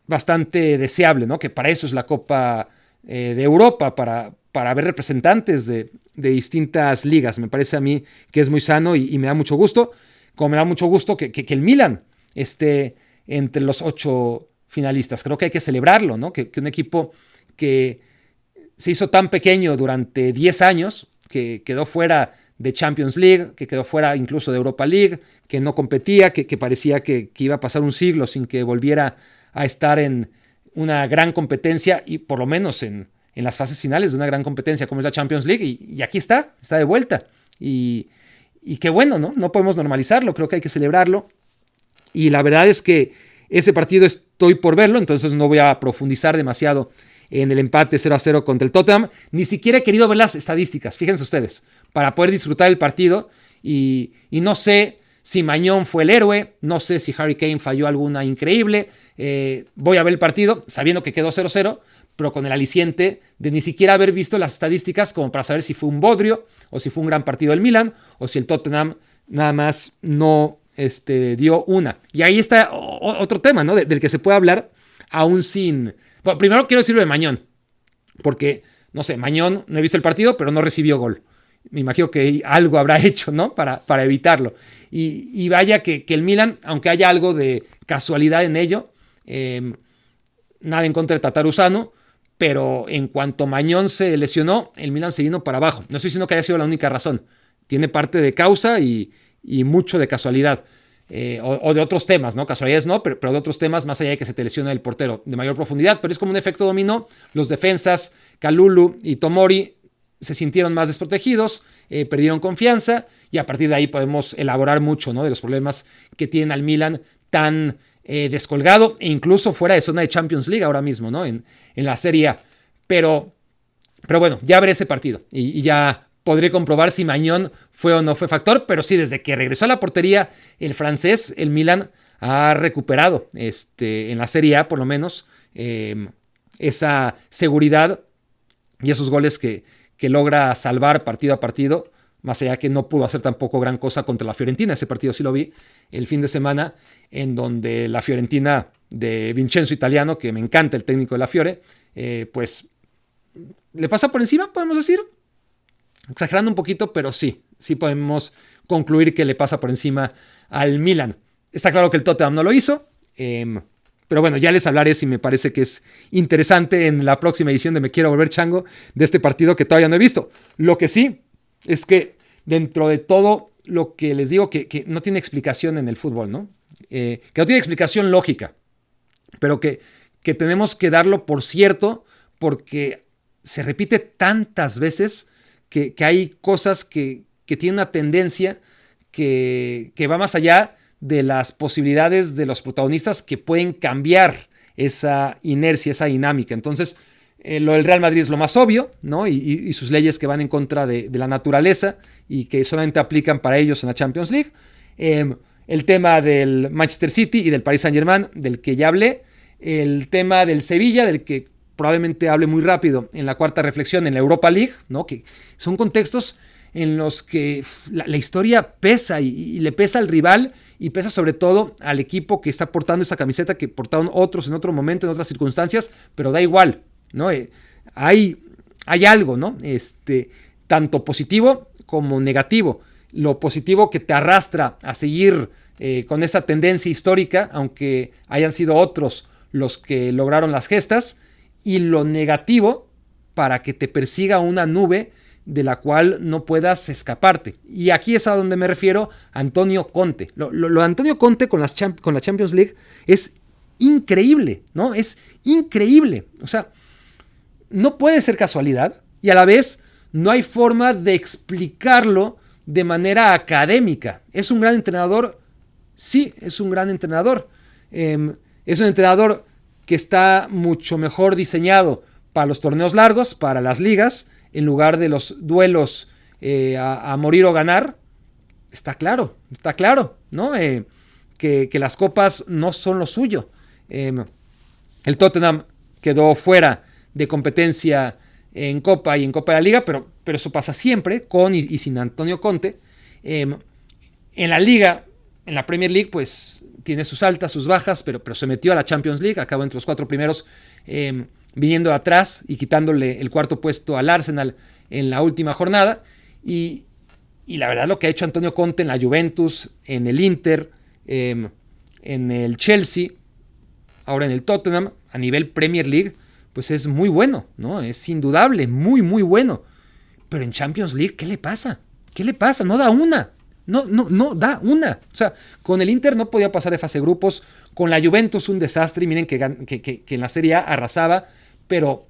bastante deseable, ¿no? Que para eso es la Copa de Europa, para ver representantes de distintas ligas. Me parece a mí que es muy sano y me da mucho gusto. Como me da mucho gusto que el Milan esté entre los 8 finalistas. Creo que hay que celebrarlo, ¿no? Que un equipo que se hizo tan pequeño durante 10 años, que quedó fuera de Champions League, que quedó fuera incluso de Europa League, que no competía, que parecía que iba a pasar un siglo sin que volviera a estar en una gran competencia y por lo menos en las fases finales de una gran competencia como es la Champions League. Y aquí está de vuelta. Y qué bueno, ¿no? No podemos normalizarlo, creo que hay que celebrarlo. Y la verdad es que ese partido estoy por verlo, entonces no voy a profundizar demasiado en el empate 0-0 contra el Tottenham. Ni siquiera he querido ver las estadísticas, fíjense ustedes, para poder disfrutar el partido. Y no sé si Mañón fue el héroe, no sé si Harry Kane falló alguna increíble. Voy a ver el partido sabiendo que quedó 0-0, pero con el aliciente de ni siquiera haber visto las estadísticas como para saber si fue un bodrio o si fue un gran partido del Milan o si el Tottenham nada más no dio una. Y ahí está otro tema, ¿no? Del que se puede hablar aún sin... Bueno, primero quiero decirlo de Mañón, porque, no sé, Mañón no he visto el partido, pero no recibió gol. Me imagino que algo habrá hecho, ¿no? Para evitarlo. Y vaya que el Milan, aunque haya algo de casualidad en ello, nada en contra de Tataruzano, pero en cuanto Mañón se lesionó, el Milan se vino para abajo. No estoy diciendo que haya sido la única razón. Tiene parte de causa y mucho de casualidad. O de otros temas, ¿no? Casualidades no, pero de otros temas, más allá de que se te lesiona el portero de mayor profundidad. Pero es como un efecto dominó. Los defensas, Kalulu y Tomori, se sintieron más desprotegidos, perdieron confianza y a partir de ahí podemos elaborar mucho, ¿no?, de los problemas que tienen al Milan tan descolgado e incluso fuera de zona de Champions League ahora mismo, ¿no?, en la Serie A. Pero bueno, ya veré ese partido y ya podré comprobar si Maignan fue o no fue factor, pero sí, desde que regresó a la portería el francés, el Milan ha recuperado en la Serie A por lo menos esa seguridad y esos goles que logra salvar partido a partido, más allá que no pudo hacer tampoco gran cosa contra la Fiorentina. Ese partido sí lo vi el fin de semana, en donde la Fiorentina de Vincenzo Italiano, que me encanta el técnico de la Fiore, pues le pasa por encima, podemos decir, exagerando un poquito, pero sí podemos concluir que le pasa por encima al Milan. Está claro que el Tottenham no lo hizo, pero bueno, ya les hablaré si me parece que es interesante en la próxima edición de Me Quiero Volver Chango de este partido que todavía no he visto. Lo que sí es que dentro de todo lo que les digo que no tiene explicación en el fútbol, ¿no? Que no tiene explicación lógica, pero que tenemos que darlo por cierto porque se repite tantas veces que hay cosas que tienen una tendencia que va más allá de las posibilidades de los protagonistas que pueden cambiar esa inercia, esa dinámica. Entonces, lo del Real Madrid es lo más obvio, ¿no? Y sus leyes que van en contra de la naturaleza y que solamente aplican para ellos en la Champions League. El tema del Manchester City y del Paris Saint-Germain, del que ya hablé. El tema del Sevilla, del que probablemente hable muy rápido en la cuarta reflexión, en la Europa League, ¿no? Que son contextos en los que la historia pesa y le pesa al rival y pesa sobre todo al equipo que está portando esa camiseta que portaron otros en otro momento, en otras circunstancias, pero da igual, ¿no? Hay algo, ¿no? Tanto positivo como negativo. Lo positivo que te arrastra a seguir con esa tendencia histórica, aunque hayan sido otros los que lograron las gestas, y lo negativo para que te persiga una nube de la cual no puedas escaparte. Y aquí es a donde me refiero a Antonio Conte. Lo de Antonio Conte con la Champions League es increíble, ¿no? Es increíble. O sea, no puede ser casualidad y a la vez no hay forma de explicarlo de manera académica. ¿Es un gran entrenador? Sí, es un gran entrenador. Es un entrenador que está mucho mejor diseñado para los torneos largos, para las ligas, en lugar de los duelos a morir o ganar. Está claro, ¿no? Que las copas no son lo suyo. El Tottenham quedó fuera de competencia en Copa y en Copa de la Liga, pero eso pasa siempre, con y sin Antonio Conte. En la Liga, en la Premier League, pues tiene sus altas, sus bajas, pero se metió a la Champions League, acabó entre los 4 primeros, viniendo de atrás y quitándole el cuarto puesto al Arsenal en la última jornada. Y la verdad, lo que ha hecho Antonio Conte en la Juventus, en el Inter, en el Chelsea, ahora en el Tottenham, a nivel Premier League, pues es muy bueno, ¿no? Es indudable, muy, muy bueno. Pero en Champions League, ¿qué le pasa? No da una. No da una. O sea, con el Inter no podía pasar de fase de grupos. Con la Juventus un desastre. Y miren que en la Serie A arrasaba, pero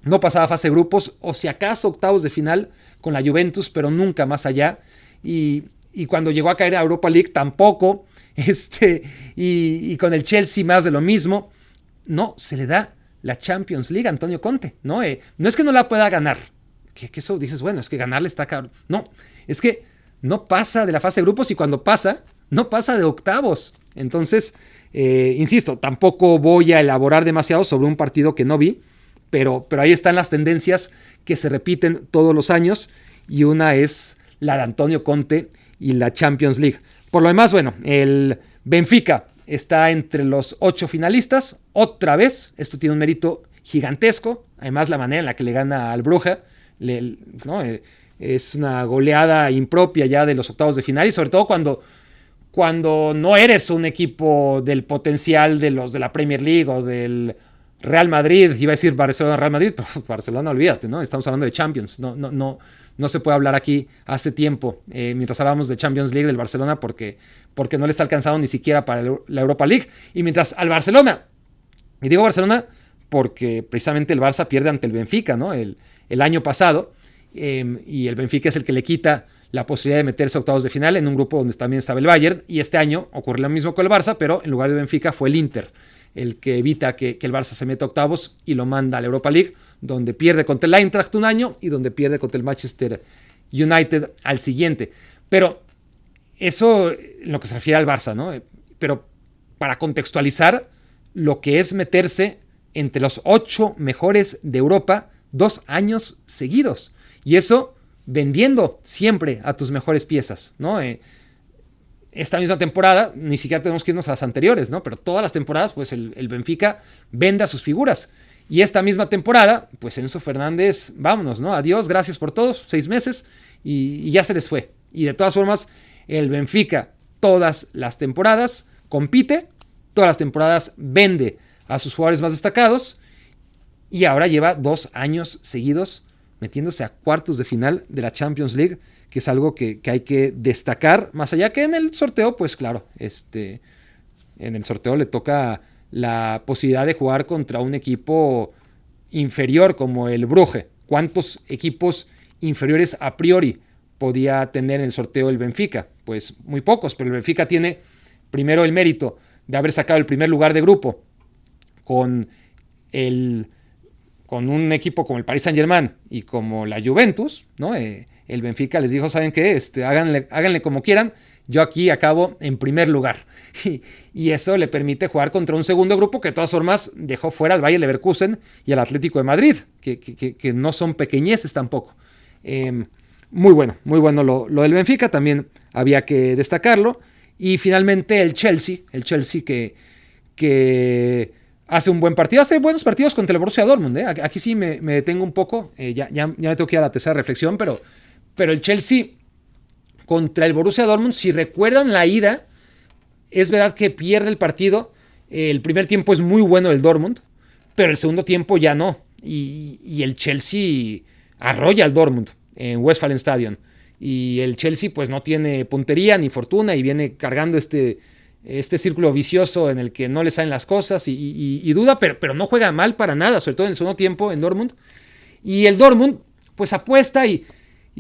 no pasaba fase de grupos. O si acaso octavos de final con la Juventus, pero nunca más allá. Y cuando llegó a caer a Europa League tampoco. Y con el Chelsea más de lo mismo. No se le da la Champions League a Antonio Conte. No es que no la pueda ganar. Que eso dices, bueno, es que ganarle está cabrón. No, es que no pasa de la fase de grupos y cuando pasa, no pasa de octavos. Entonces, insisto, tampoco voy a elaborar demasiado sobre un partido que no vi, pero ahí están las tendencias que se repiten todos los años y una es la de Antonio Conte y la Champions League. Por lo demás, bueno, el Benfica está entre los 8 finalistas, otra vez. Esto tiene un mérito gigantesco, además la manera en la que le gana al Bruja, ¿no? Es una goleada impropia ya de los octavos de final y sobre todo cuando no eres un equipo del potencial de los de la Premier League o del Real Madrid, iba a decir Barcelona-Real Madrid, pero Barcelona, olvídate, ¿no? Estamos hablando de Champions, no se puede hablar aquí hace tiempo, mientras hablábamos de Champions League del Barcelona porque no le está alcanzando ni siquiera para la Europa League, y mientras al Barcelona, y digo Barcelona porque precisamente el Barça pierde ante el Benfica, ¿no? El año pasado. y el Benfica es el que le quita la posibilidad de meterse a octavos de final en un grupo donde también estaba el Bayern, y este año ocurre lo mismo con el Barça, pero en lugar de Benfica fue el Inter el que evita que el Barça se meta a octavos y lo manda a la Europa League, donde pierde contra el Eintracht un año y donde pierde contra el Manchester United al siguiente. Pero eso en lo que se refiere al Barça, ¿no? Pero para contextualizar lo que es meterse entre los 8 mejores de Europa 2 años seguidos. Y eso vendiendo siempre a tus mejores piezas, ¿no? Esta misma temporada, ni siquiera tenemos que irnos a las anteriores, ¿no? Pero todas las temporadas, pues el Benfica vende a sus figuras. Y esta misma temporada, pues Enzo Fernández, vámonos, ¿no? Adiós, gracias por todos, 6 meses y ya se les fue. Y de todas formas, el Benfica todas las temporadas compite, todas las temporadas vende a sus jugadores más destacados y ahora lleva 2 años seguidos metiéndose a cuartos de final de la Champions League, que es algo que hay que destacar, más allá que en el sorteo, pues claro, en el sorteo le toca la posibilidad de jugar contra un equipo inferior como el Brugge. ¿Cuántos equipos inferiores a priori podía tener en el sorteo el Benfica? Pues muy pocos, pero el Benfica tiene primero el mérito de haber sacado el primer lugar de grupo con un equipo como el Paris Saint-Germain y como la Juventus, ¿no? El Benfica les dijo, ¿saben qué? Háganle como quieran, yo aquí acabo en primer lugar. Y eso le permite jugar contra un segundo grupo que de todas formas dejó fuera al Bayer Leverkusen y al Atlético de Madrid, que no son pequeñeces tampoco. Muy bueno lo del Benfica, también había que destacarlo. Y finalmente el Chelsea que hace un buen partido, hace buenos partidos contra el Borussia Dortmund. Aquí sí me detengo un poco, ya me tengo que ir a la tercera reflexión, pero el Chelsea contra el Borussia Dortmund, si recuerdan la ida, es verdad que pierde el partido. El primer tiempo es muy bueno el Dortmund, pero el segundo tiempo ya no. Y el Chelsea arrolla al Dortmund en Westfalenstadion. Y el Chelsea pues no tiene puntería ni fortuna y viene cargando este círculo vicioso en el que no le salen las cosas y duda, pero no juega mal para nada, sobre todo en el segundo tiempo en Dortmund. Y el Dortmund pues apuesta y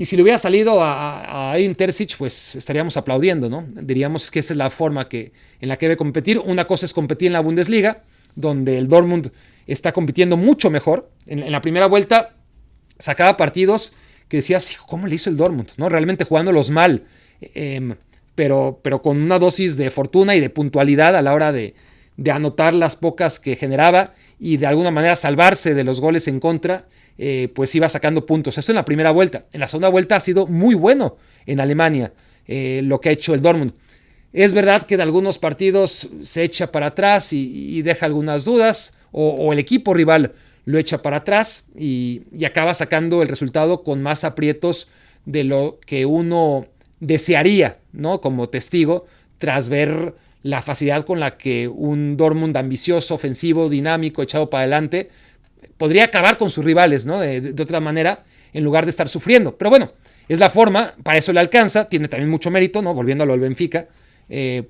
si le hubiera salido a Edin Terzic, pues estaríamos aplaudiendo, ¿no? Diríamos que esa es la forma en la que debe competir. Una cosa es competir en la Bundesliga, donde el Dortmund está compitiendo mucho mejor. En la primera vuelta sacaba partidos que decías, ¿cómo le hizo el Dortmund? ¿No? Realmente jugándolos mal, pero con una dosis de fortuna y de puntualidad a la hora de anotar las pocas que generaba y de alguna manera salvarse de los goles en contra. Pues iba sacando puntos. Esto en la primera vuelta. En la segunda vuelta ha sido muy bueno en Alemania lo que ha hecho el Dortmund. Es verdad que en algunos partidos se echa para atrás y deja algunas dudas, o el equipo rival lo echa para atrás y acaba sacando el resultado con más aprietos de lo que uno desearía, ¿no? Como testigo, tras ver la facilidad con la que un Dortmund ambicioso, ofensivo, dinámico, echado para adelante, podría acabar con sus rivales, ¿no? De otra manera, en lugar de estar sufriendo. Pero bueno, es la forma, para eso le alcanza, tiene también mucho mérito, ¿no? Volviendo a lo del Benfica,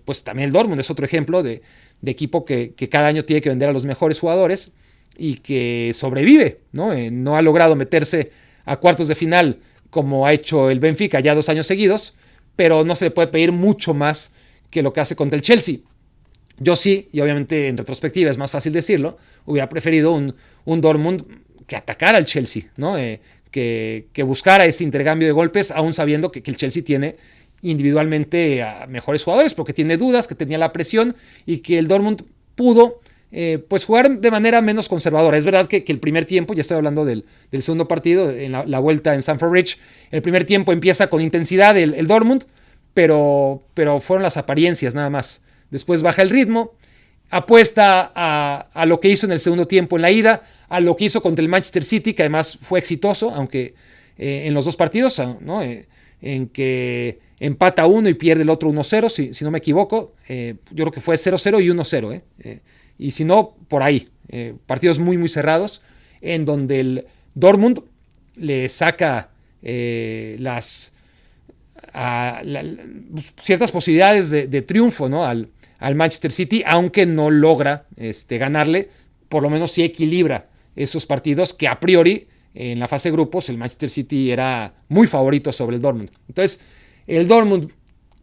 pues también el Dortmund es otro ejemplo de equipo que cada año tiene que vender a los mejores jugadores y que sobrevive, ¿no? No ha logrado meterse a cuartos de final como ha hecho el Benfica ya 2 años seguidos, pero no se le puede pedir mucho más que lo que hace contra el Chelsea. Yo sí, y obviamente en retrospectiva es más fácil decirlo, hubiera preferido un Dortmund que atacara al Chelsea, ¿no? Que buscara ese intercambio de golpes, aún sabiendo que el Chelsea tiene individualmente a mejores jugadores, porque tiene dudas, que tenía la presión y que el Dortmund pudo pues jugar de manera menos conservadora. Es verdad que el primer tiempo, ya estoy hablando del segundo partido, en la vuelta en Stamford Bridge, el primer tiempo empieza con intensidad el Dortmund, pero fueron las apariencias nada más. Después baja el ritmo, apuesta a lo que hizo en el segundo tiempo en la ida, a lo que hizo contra el Manchester City, que además fue exitoso, aunque en los 2 partidos, ¿no? En que empata uno y pierde el otro 1-0, si no me equivoco. Yo creo que fue 0-0 y 1-0. Y si no, por ahí. Partidos muy, muy cerrados, en donde el Dortmund le saca ciertas posibilidades de triunfo, ¿no? al Manchester City, aunque no logra ganarle, por lo menos sí equilibra esos partidos que a priori en la fase de grupos, el Manchester City era muy favorito sobre el Dortmund. Entonces, el Dortmund,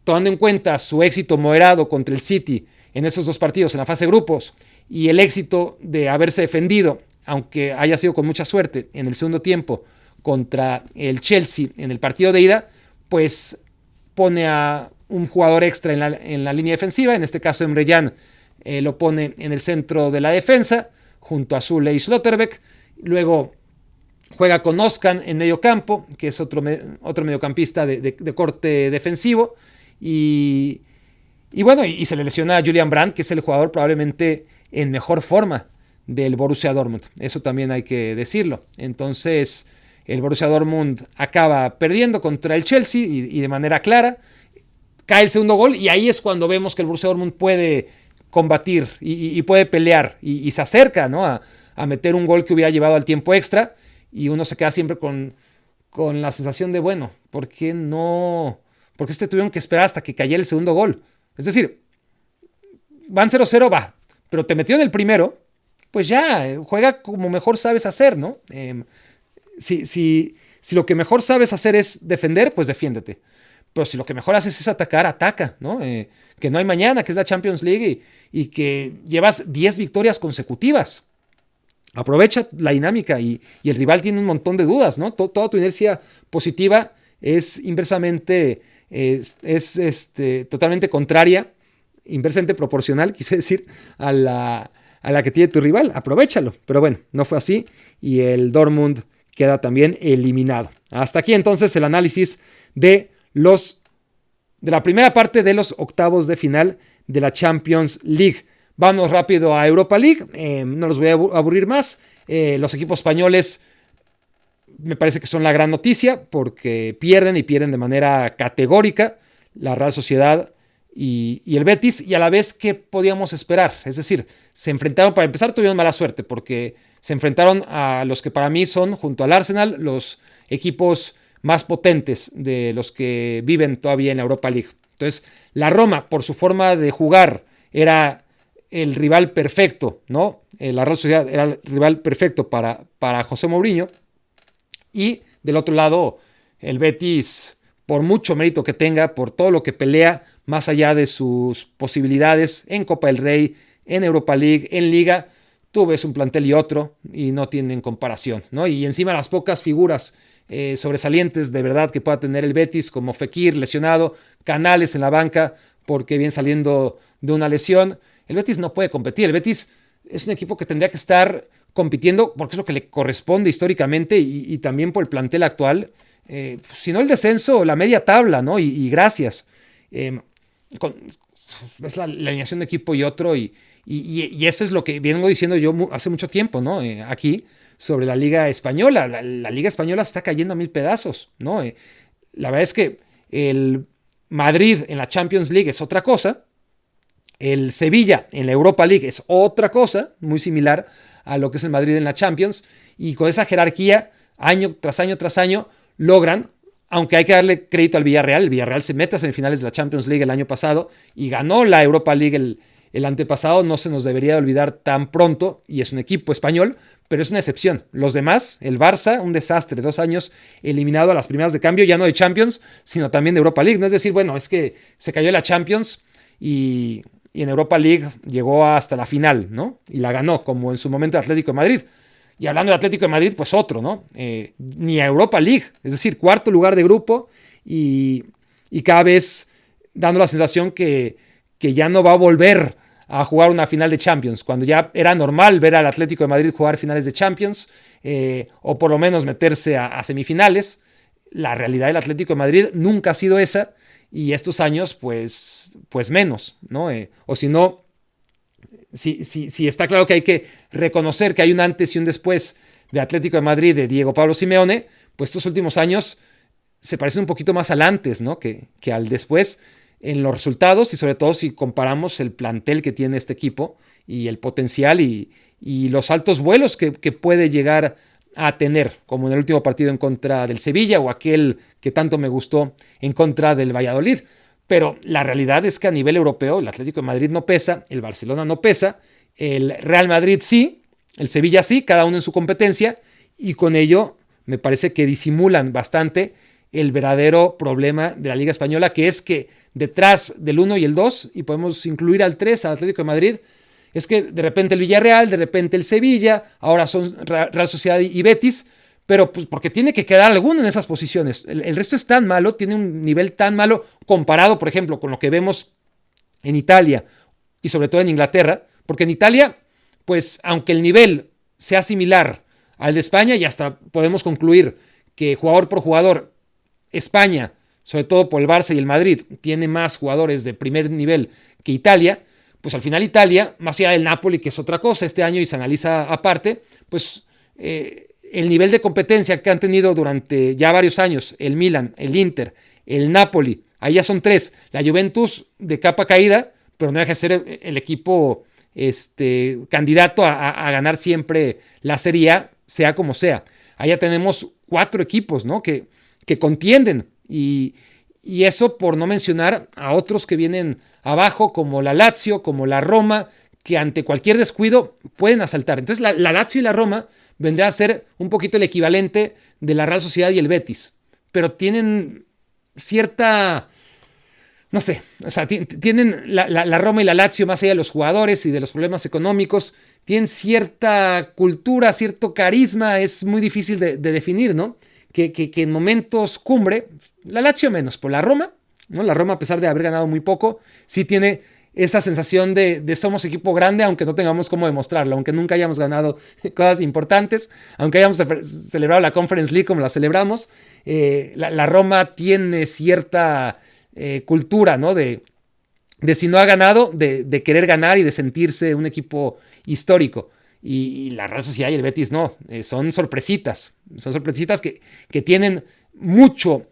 tomando en cuenta su éxito moderado contra el City en esos dos partidos en la fase de grupos y el éxito de haberse defendido, aunque haya sido con mucha suerte, en el segundo tiempo contra el Chelsea en el partido de ida, pues pone a un jugador extra en la línea defensiva, en este caso Emre Can lo pone en el centro de la defensa, junto a Zule y Schlotterbeck. Luego juega con Özcan en medio campo, que es otro mediocampista de corte defensivo. Y bueno, y se le lesiona a Julian Brandt, que es el jugador probablemente en mejor forma del Borussia Dortmund. Eso también hay que decirlo. Entonces, el Borussia Dortmund acaba perdiendo contra el Chelsea y de manera clara. Cae el segundo gol y ahí es cuando vemos que el Borussia Dortmund puede combatir y puede pelear y se acerca, ¿no?, a meter un gol que hubiera llevado al tiempo extra, y uno se queda siempre con la sensación de, bueno, ¿por qué no? ¿Por qué tuvieron que esperar hasta que cayera el segundo gol? Es decir, van 0-0, va, pero te metió en el primero, pues ya, juega como mejor sabes hacer, ¿no? Si lo que mejor sabes hacer es defender, pues defiéndete. Pero si lo que mejor haces es atacar, ataca, ¿no? Que no hay mañana, que es la Champions League, y que llevas 10 victorias consecutivas. Aprovecha la dinámica y el rival tiene un montón de dudas, ¿no? Toda tu inercia positiva es inversamente, totalmente contraria, inversamente proporcional, quise decir, a la que tiene tu rival. Aprovéchalo. Pero bueno, no fue así y el Dortmund queda también eliminado. Hasta aquí entonces el análisis de la primera parte de los octavos de final de la Champions League. Vamos rápido a Europa League, no los voy a aburrir más. Los equipos españoles me parece que son la gran noticia porque pierden de manera categórica la Real Sociedad y el Betis, y a la vez, ¿qué podíamos esperar? Es decir, se enfrentaron, para empezar tuvieron mala suerte porque se enfrentaron a los que para mí son, junto al Arsenal, los equipos más potentes de los que viven todavía en la Europa League. Entonces, la Roma, por su forma de jugar, era el rival perfecto, ¿no? La Real Sociedad era el rival perfecto para José Mourinho. Y del otro lado, el Betis, por mucho mérito que tenga, por todo lo que pelea, más allá de sus posibilidades en Copa del Rey, en Europa League, en Liga, tú ves un plantel y otro y no tienen comparación, ¿no? Y encima las pocas figuras sobresalientes de verdad que pueda tener el Betis, como Fekir lesionado, Canales en la banca porque viene saliendo de una lesión, el Betis no puede competir. El Betis es un equipo que tendría que estar compitiendo porque es lo que le corresponde históricamente y también por el plantel actual, si no el descenso, la media tabla, ¿no? Y gracias. Es la alineación de equipo y otro, y eso es lo que vengo diciendo yo hace mucho tiempo, ¿no? Aquí sobre la Liga Española. La Liga Española está cayendo a mil pedazos, ¿no? La verdad es que el Madrid en la Champions League es otra cosa, el Sevilla en la Europa League es otra cosa, muy similar a lo que es el Madrid en la Champions, y con esa jerarquía, año tras año tras año, logran, aunque hay que darle crédito al Villarreal. El Villarreal se mete a semifinales de la Champions League el año pasado y ganó la Europa League el antepasado, no se nos debería olvidar tan pronto, y es un equipo español, pero es una excepción. Los demás, el Barça, un desastre, 2 años eliminado a las primeras de cambio, ya no de Champions, sino también de Europa League. No es decir, bueno, es que se cayó la Champions y en Europa League llegó hasta la final, ¿no? Y la ganó, como en su momento el Atlético de Madrid. Y hablando del Atlético de Madrid, pues otro, ¿no? Ni a Europa League, es decir, 4º lugar de grupo y cada vez dando la sensación que ya no va a volver a jugar una final de Champions, cuando ya era normal ver al Atlético de Madrid jugar finales de Champions, o por lo menos meterse a semifinales. La realidad del Atlético de Madrid nunca ha sido esa, y estos años pues menos, ¿no? O si no, si está claro que hay que reconocer que hay un antes y un después de Atlético de Madrid de Diego Pablo Simeone, pues estos últimos años se parecen un poquito más al antes, ¿no? que al después en los resultados, y sobre todo si comparamos el plantel que tiene este equipo y el potencial y los altos vuelos que puede llegar a tener, como en el último partido en contra del Sevilla o aquel que tanto me gustó en contra del Valladolid. Pero la realidad es que a nivel europeo el Atlético de Madrid no pesa, el Barcelona no pesa, el Real Madrid sí, el Sevilla sí, cada uno en su competencia, y con ello me parece que disimulan bastante el verdadero problema de la Liga Española, que es que detrás del 1 y el 2, y podemos incluir al 3, al Atlético de Madrid, es que de repente el Villarreal, de repente el Sevilla, ahora son Real Sociedad y Betis, pero pues porque tiene que quedar alguno en esas posiciones. El resto es tan malo, tiene un nivel tan malo comparado, por ejemplo, con lo que vemos en Italia y sobre todo en Inglaterra, porque en Italia, pues aunque el nivel sea similar al de España, y hasta podemos concluir que jugador por jugador, España, sobre todo por el Barça y el Madrid, tiene más jugadores de primer nivel que Italia, pues al final Italia, más allá del Napoli, que es otra cosa este año y se analiza aparte, pues el nivel de competencia que han tenido durante ya varios años el Milan, el Inter, el Napoli, ahí ya son 3, la Juventus de capa caída, pero no deja de ser el equipo candidato a ganar siempre la Serie A, sea como sea. Allá tenemos 4 equipos, ¿no? que contienden y eso por no mencionar a otros que vienen abajo, como la Lazio, como la Roma, que ante cualquier descuido pueden asaltar. Entonces la Lazio y la Roma vendrá a ser un poquito el equivalente de la Real Sociedad y el Betis, pero tienen cierta, no sé, o sea, tienen la Roma y la Lazio, más allá de los jugadores y de los problemas económicos, tienen cierta cultura, cierto carisma, es muy difícil de definir, ¿no? Que en momentos cumbre, la Lazio menos, por la Roma, ¿no? La Roma, a pesar de haber ganado muy poco, sí tiene esa sensación de somos equipo grande, aunque no tengamos cómo demostrarlo, aunque nunca hayamos ganado cosas importantes, aunque hayamos celebrado la Conference League como la celebramos, la Roma tiene cierta cultura, ¿no? De si no ha ganado, de querer ganar y de sentirse un equipo histórico. Y la Real Sociedad y el Betis no, son sorpresitas que tienen mucho,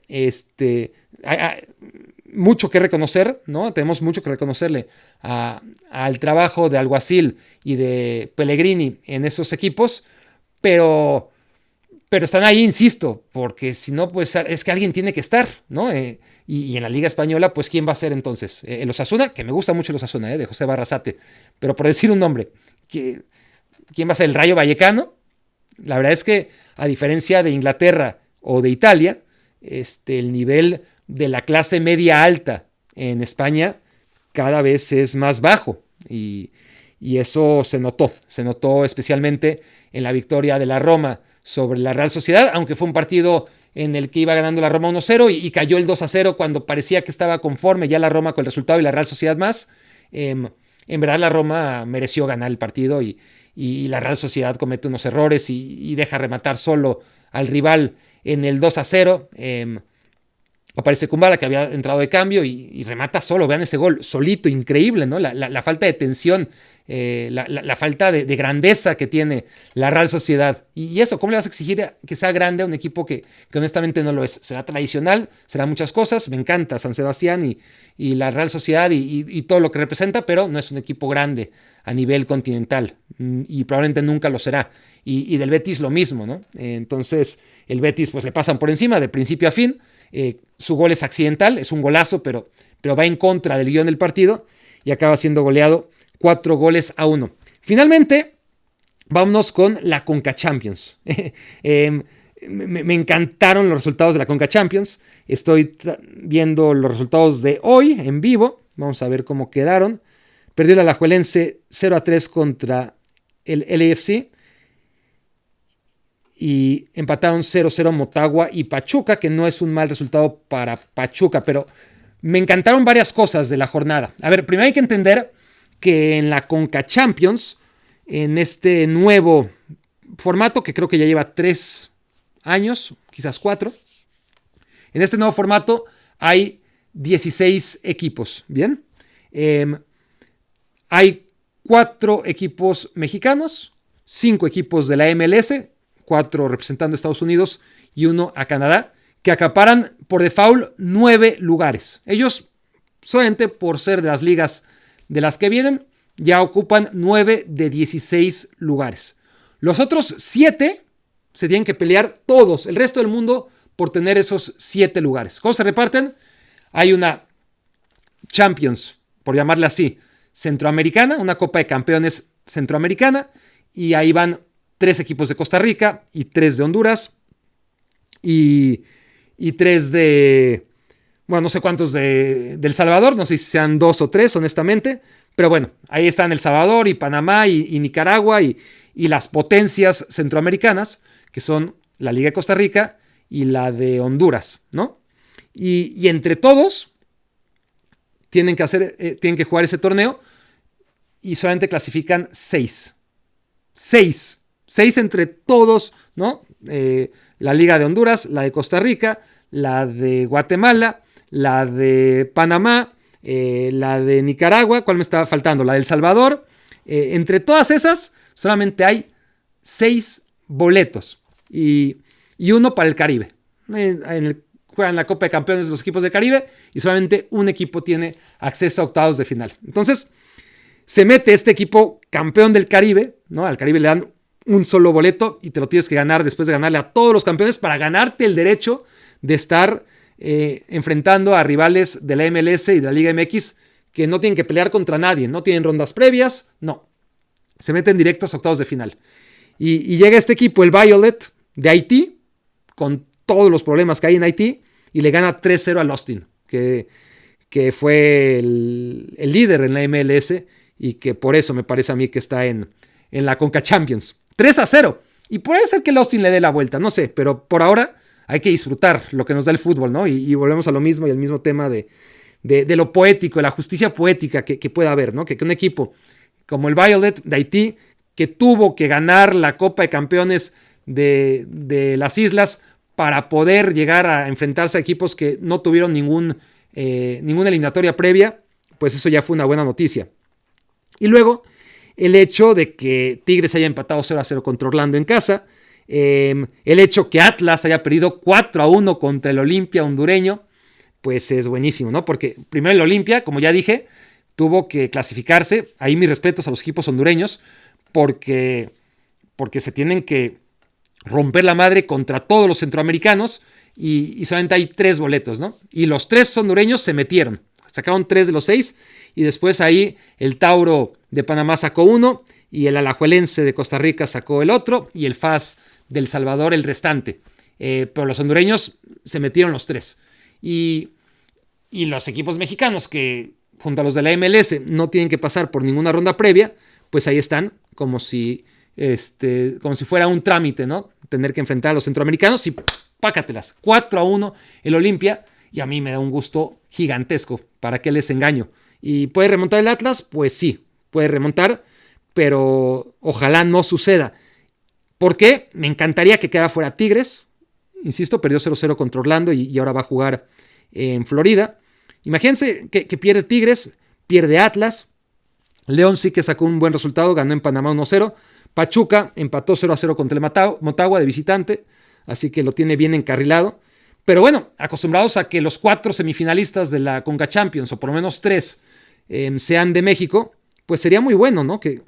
mucho que reconocer, ¿no? Tenemos mucho que reconocerle al trabajo de Alguacil y de Pellegrini en esos equipos, pero están ahí, insisto, porque si no, pues es que alguien tiene que estar, ¿no? Y en la Liga Española, pues ¿quién va a ser entonces? El Osasuna, que me gusta mucho el Osasuna, de José Barrasate, pero por decir un nombre, ¿quién va a ser? ¿El Rayo Vallecano? La verdad es que, a diferencia de Inglaterra o de Italia, el nivel de la clase media alta en España cada vez es más bajo y eso se notó especialmente en la victoria de la Roma sobre la Real Sociedad, aunque fue un partido en el que iba ganando la Roma 1-0 y cayó el 2-0 cuando parecía que estaba conforme ya la Roma con el resultado y la Real Sociedad más. En verdad la Roma mereció ganar el partido y la Real Sociedad comete unos errores y deja rematar solo al rival en el 2-0. Aparece Kumbala, que había entrado de cambio y remata solo. Vean ese gol, solito, increíble, ¿no? La falta de tensión, la falta de grandeza que tiene la Real Sociedad. Y eso, ¿cómo le vas a exigir que sea grande a un equipo que honestamente no lo es? Será tradicional, será muchas cosas. Me encanta San Sebastián y la Real Sociedad y todo lo que representa, pero no es un equipo grande a nivel continental y probablemente nunca lo será. Y del Betis lo mismo, ¿no? Entonces, el Betis pues le pasan por encima de principio a fin. Su gol es accidental, es un golazo, pero va en contra del guión del partido y acaba siendo goleado 4-1. Finalmente, vámonos con la Conca Champions. Me encantaron los resultados de la Conca Champions. Estoy viendo los resultados de hoy en vivo. Vamos a ver cómo quedaron. Perdió el Alajuelense 0-3 contra el LAFC. Y empataron 0-0 Motagua y Pachuca, que no es un mal resultado para Pachuca, pero me encantaron varias cosas de la jornada. A ver, primero hay que entender que en la Conca Champions, en este nuevo formato, que creo que ya lleva 3 años, quizás 4, en este nuevo formato hay 16 equipos, ¿bien? Hay 4 equipos mexicanos, 5 equipos de la MLS, 4 representando a Estados Unidos y 1 a Canadá, que acaparan por default 9 lugares. Ellos, solamente por ser de las ligas de las que vienen, ya ocupan 9 de 16 lugares. Los otros 7 se tienen que pelear todos, el resto del mundo, por tener esos 7 lugares. ¿Cómo se reparten? Hay una Champions, por llamarla así, centroamericana, una Copa de Campeones centroamericana, y ahí van 3 equipos de Costa Rica y 3 de Honduras. y, y 3 de, bueno, no sé cuántos de El Salvador, no sé si sean 2 o 3, honestamente, pero bueno, ahí están El Salvador y Panamá y Nicaragua y las potencias centroamericanas, que son la Liga de Costa Rica y la de Honduras, ¿no? Y entre todos tienen que jugar ese torneo y solamente clasifican 6. 6 entre todos, ¿no? La Liga de Honduras, la de Costa Rica, la de Guatemala, la de Panamá, la de Nicaragua, ¿cuál me estaba faltando? La de El Salvador. Entre todas esas, solamente hay 6 boletos y uno para el Caribe. Juegan la Copa de Campeones de los equipos del Caribe y solamente un equipo tiene acceso a octavos de final. Entonces, se mete este equipo campeón del Caribe, ¿no? Al Caribe le dan un solo boleto y te lo tienes que ganar después de ganarle a todos los campeones para ganarte el derecho de estar enfrentando a rivales de la MLS y de la Liga MX que no tienen que pelear contra nadie, no tienen rondas previas, no. Se meten directos a octavos de final. Y llega este equipo, el Violet de Haití, con todos los problemas que hay en Haití, y le gana 3-0 al Austin, que fue el líder en la MLS y que por eso me parece a mí que está en la Conca Champions. 3-0. Y puede ser que el Austin le dé la vuelta, no sé, pero por ahora hay que disfrutar lo que nos da el fútbol, ¿no? Y volvemos a lo mismo y al mismo tema de lo poético, de la justicia poética que pueda haber, ¿no? Que un equipo como el Violet de Haití, que tuvo que ganar la Copa de Campeones de las Islas para poder llegar a enfrentarse a equipos que no tuvieron ninguna eliminatoria previa, pues eso ya fue una buena noticia. Y luego, el hecho de que Tigres haya empatado 0-0 contra Orlando en casa, el hecho que Atlas haya perdido 4-1 contra el Olimpia hondureño, pues es buenísimo, ¿no? Porque primero el Olimpia, como ya dije, tuvo que clasificarse. Ahí mis respetos a los equipos hondureños, porque se tienen que romper la madre contra todos los centroamericanos y solamente hay 3 boletos, ¿no? Y los 3 hondureños se metieron, sacaron 3 de los 6 y después ahí el Tauro de Panamá sacó 1 y el Alajuelense de Costa Rica sacó el otro y el FAS del Salvador el restante. Pero los hondureños se metieron los 3. Y los equipos mexicanos que junto a los de la MLS no tienen que pasar por ninguna ronda previa, pues ahí están como si fuera un trámite, ¿no? Tener que enfrentar a los centroamericanos y pácatelas. 4-1 el Olimpia y a mí me da un gusto gigantesco. ¿Para qué les engaño? ¿Y puede remontar el Atlas? Pues sí, puede remontar, pero ojalá no suceda. ¿Por qué? Me encantaría que quedara fuera Tigres. Insisto, perdió 0-0 contra Orlando y ahora va a jugar en Florida. Imagínense que pierde Tigres, pierde Atlas. León sí que sacó un buen resultado, ganó en Panamá 1-0. Pachuca empató 0-0 contra el Motagua de visitante, así que lo tiene bien encarrilado. Pero bueno, acostumbrados a que los 4 semifinalistas de la Conca Champions, o por lo menos 3, sean de México, pues sería muy bueno, ¿no? Que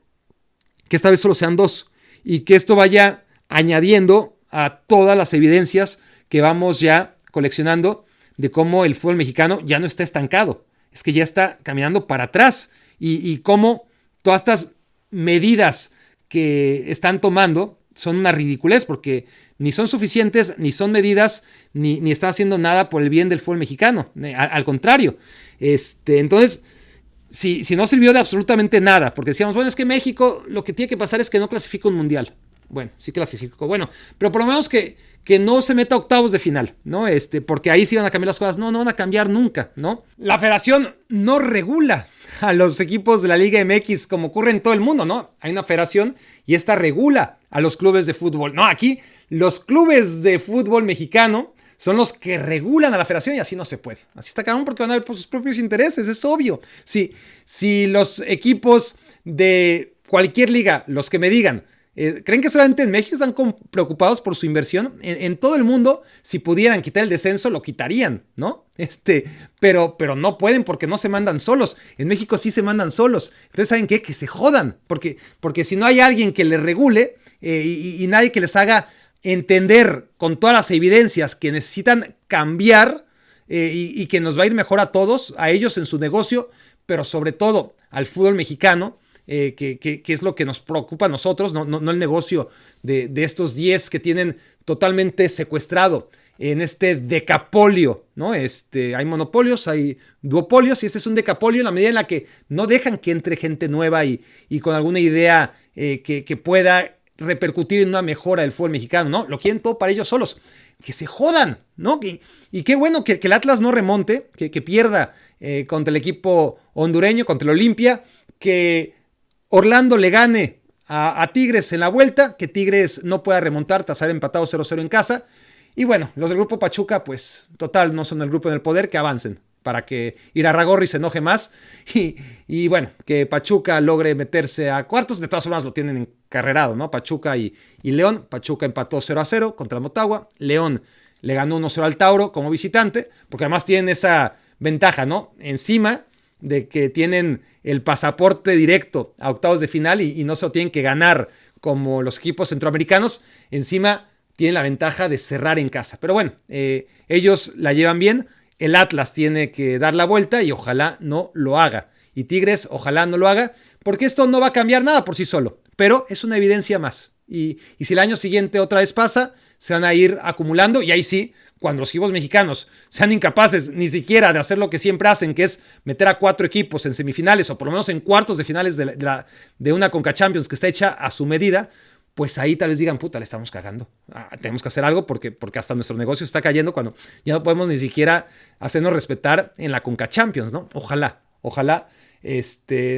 esta vez solo sean 2 y que esto vaya añadiendo a todas las evidencias que vamos ya coleccionando de cómo el fútbol mexicano ya no está estancado, es que ya está caminando para atrás y cómo todas estas medidas que están tomando son una ridiculez porque ni son suficientes, ni son medidas, ni están haciendo nada por el bien del fútbol mexicano, al contrario. Entonces, si no sirvió de absolutamente nada, porque decíamos, bueno, es que México lo que tiene que pasar es que no clasifica un mundial. Bueno, sí que clasificó, bueno, pero por lo menos que no se meta a octavos de final, ¿no? Porque ahí sí van a cambiar las cosas. No van a cambiar nunca, ¿no? La federación no regula a los equipos de la Liga MX como ocurre en todo el mundo, ¿no? Hay una federación y esta regula a los clubes de fútbol. No, aquí los clubes de fútbol mexicano son los que regulan a la federación y así no se puede. Así está cabrón porque van a ver por sus propios intereses, es obvio. Si los equipos de cualquier liga, los que me digan, ¿creen que solamente en México están preocupados por su inversión? En todo el mundo, si pudieran quitar el descenso, lo quitarían, ¿no? Pero no pueden porque no se mandan solos. En México sí se mandan solos. Entonces, ¿saben qué? Que se jodan. Porque si no hay alguien que les regule y nadie que les haga entender con todas las evidencias que necesitan cambiar y que nos va a ir mejor a todos, a ellos en su negocio, pero sobre todo al fútbol mexicano, que es lo que nos preocupa a nosotros, no el negocio de estos 10 que tienen totalmente secuestrado en este decapolio, ¿no? Hay monopolios, hay duopolios, y este es un decapolio en la medida en la que no dejan que entre gente nueva y con alguna idea que pueda repercutir en una mejora del fútbol mexicano, ¿no? Lo quieren todo para ellos solos. Que se jodan, ¿no? Y qué bueno que el Atlas no remonte, que pierda contra el equipo hondureño, contra el Olimpia, que Orlando le gane a Tigres en la vuelta, que Tigres no pueda remontar tras haber empatado 0-0 en casa. Y bueno, los del grupo Pachuca, pues total, no son el grupo en el poder, que avancen para que Irarrágorri se enoje más y bueno, que Pachuca logre meterse a cuartos. De todas formas lo tienen encarrerado, ¿no? Pachuca y León. Pachuca empató 0-0 contra Motagua. León le ganó 1-0 al Tauro como visitante, porque además tienen esa ventaja, ¿no? Encima de que tienen el pasaporte directo a octavos de final y no se lo tienen que ganar como los equipos centroamericanos. Encima tienen la ventaja de cerrar en casa. Pero bueno, ellos la llevan bien. El Atlas tiene que dar la vuelta y ojalá no lo haga. Y Tigres, ojalá no lo haga, porque esto no va a cambiar nada por sí solo. Pero es una evidencia más. Y si el año siguiente otra vez pasa, se van a ir acumulando. Y ahí sí, cuando los equipos mexicanos sean incapaces ni siquiera de hacer lo que siempre hacen, que es meter a 4 equipos en semifinales o por lo menos en cuartos de finales de una Conca Champions que está hecha a su medida, pues ahí tal vez digan, puta, le estamos cagando. Tenemos que hacer algo porque hasta nuestro negocio está cayendo cuando ya no podemos ni siquiera hacernos respetar en la Conca Champions, ¿no? Ojalá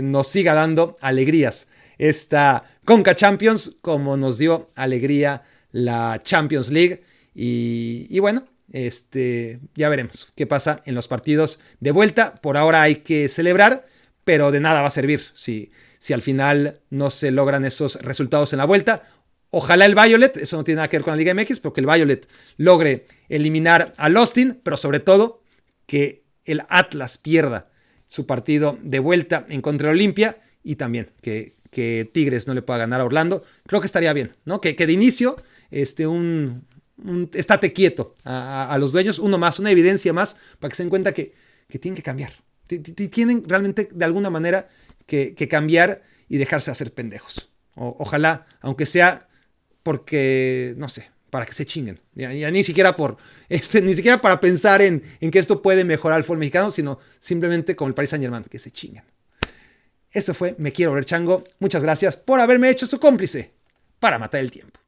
nos siga dando alegrías esta Conca Champions como nos dio alegría la Champions League. Y bueno, ya veremos qué pasa en los partidos de vuelta. Por ahora hay que celebrar, pero de nada va a servir si al final no se logran esos resultados en la vuelta. Ojalá el Violet, eso no tiene nada que ver con la Liga MX, pero que el Violet logre eliminar al Austin, pero sobre todo que el Atlas pierda su partido de vuelta en contra de Olimpia y también que Tigres no le pueda ganar a Orlando. Creo que estaría bien, ¿no? Que de inicio estate quieto a los dueños, uno más, una evidencia más para que se den cuenta que tienen que cambiar. Tienen realmente de alguna manera que cambiar y dejarse hacer pendejos. Ojalá, aunque sea porque, no sé, para que se chinguen. Ya ni siquiera ni siquiera para pensar en que esto puede mejorar el fútbol mexicano, sino simplemente como el Paris Saint-Germain, que se chinguen. Esto fue Me Quiero Ver Chango. Muchas gracias por haberme hecho su cómplice para matar el tiempo.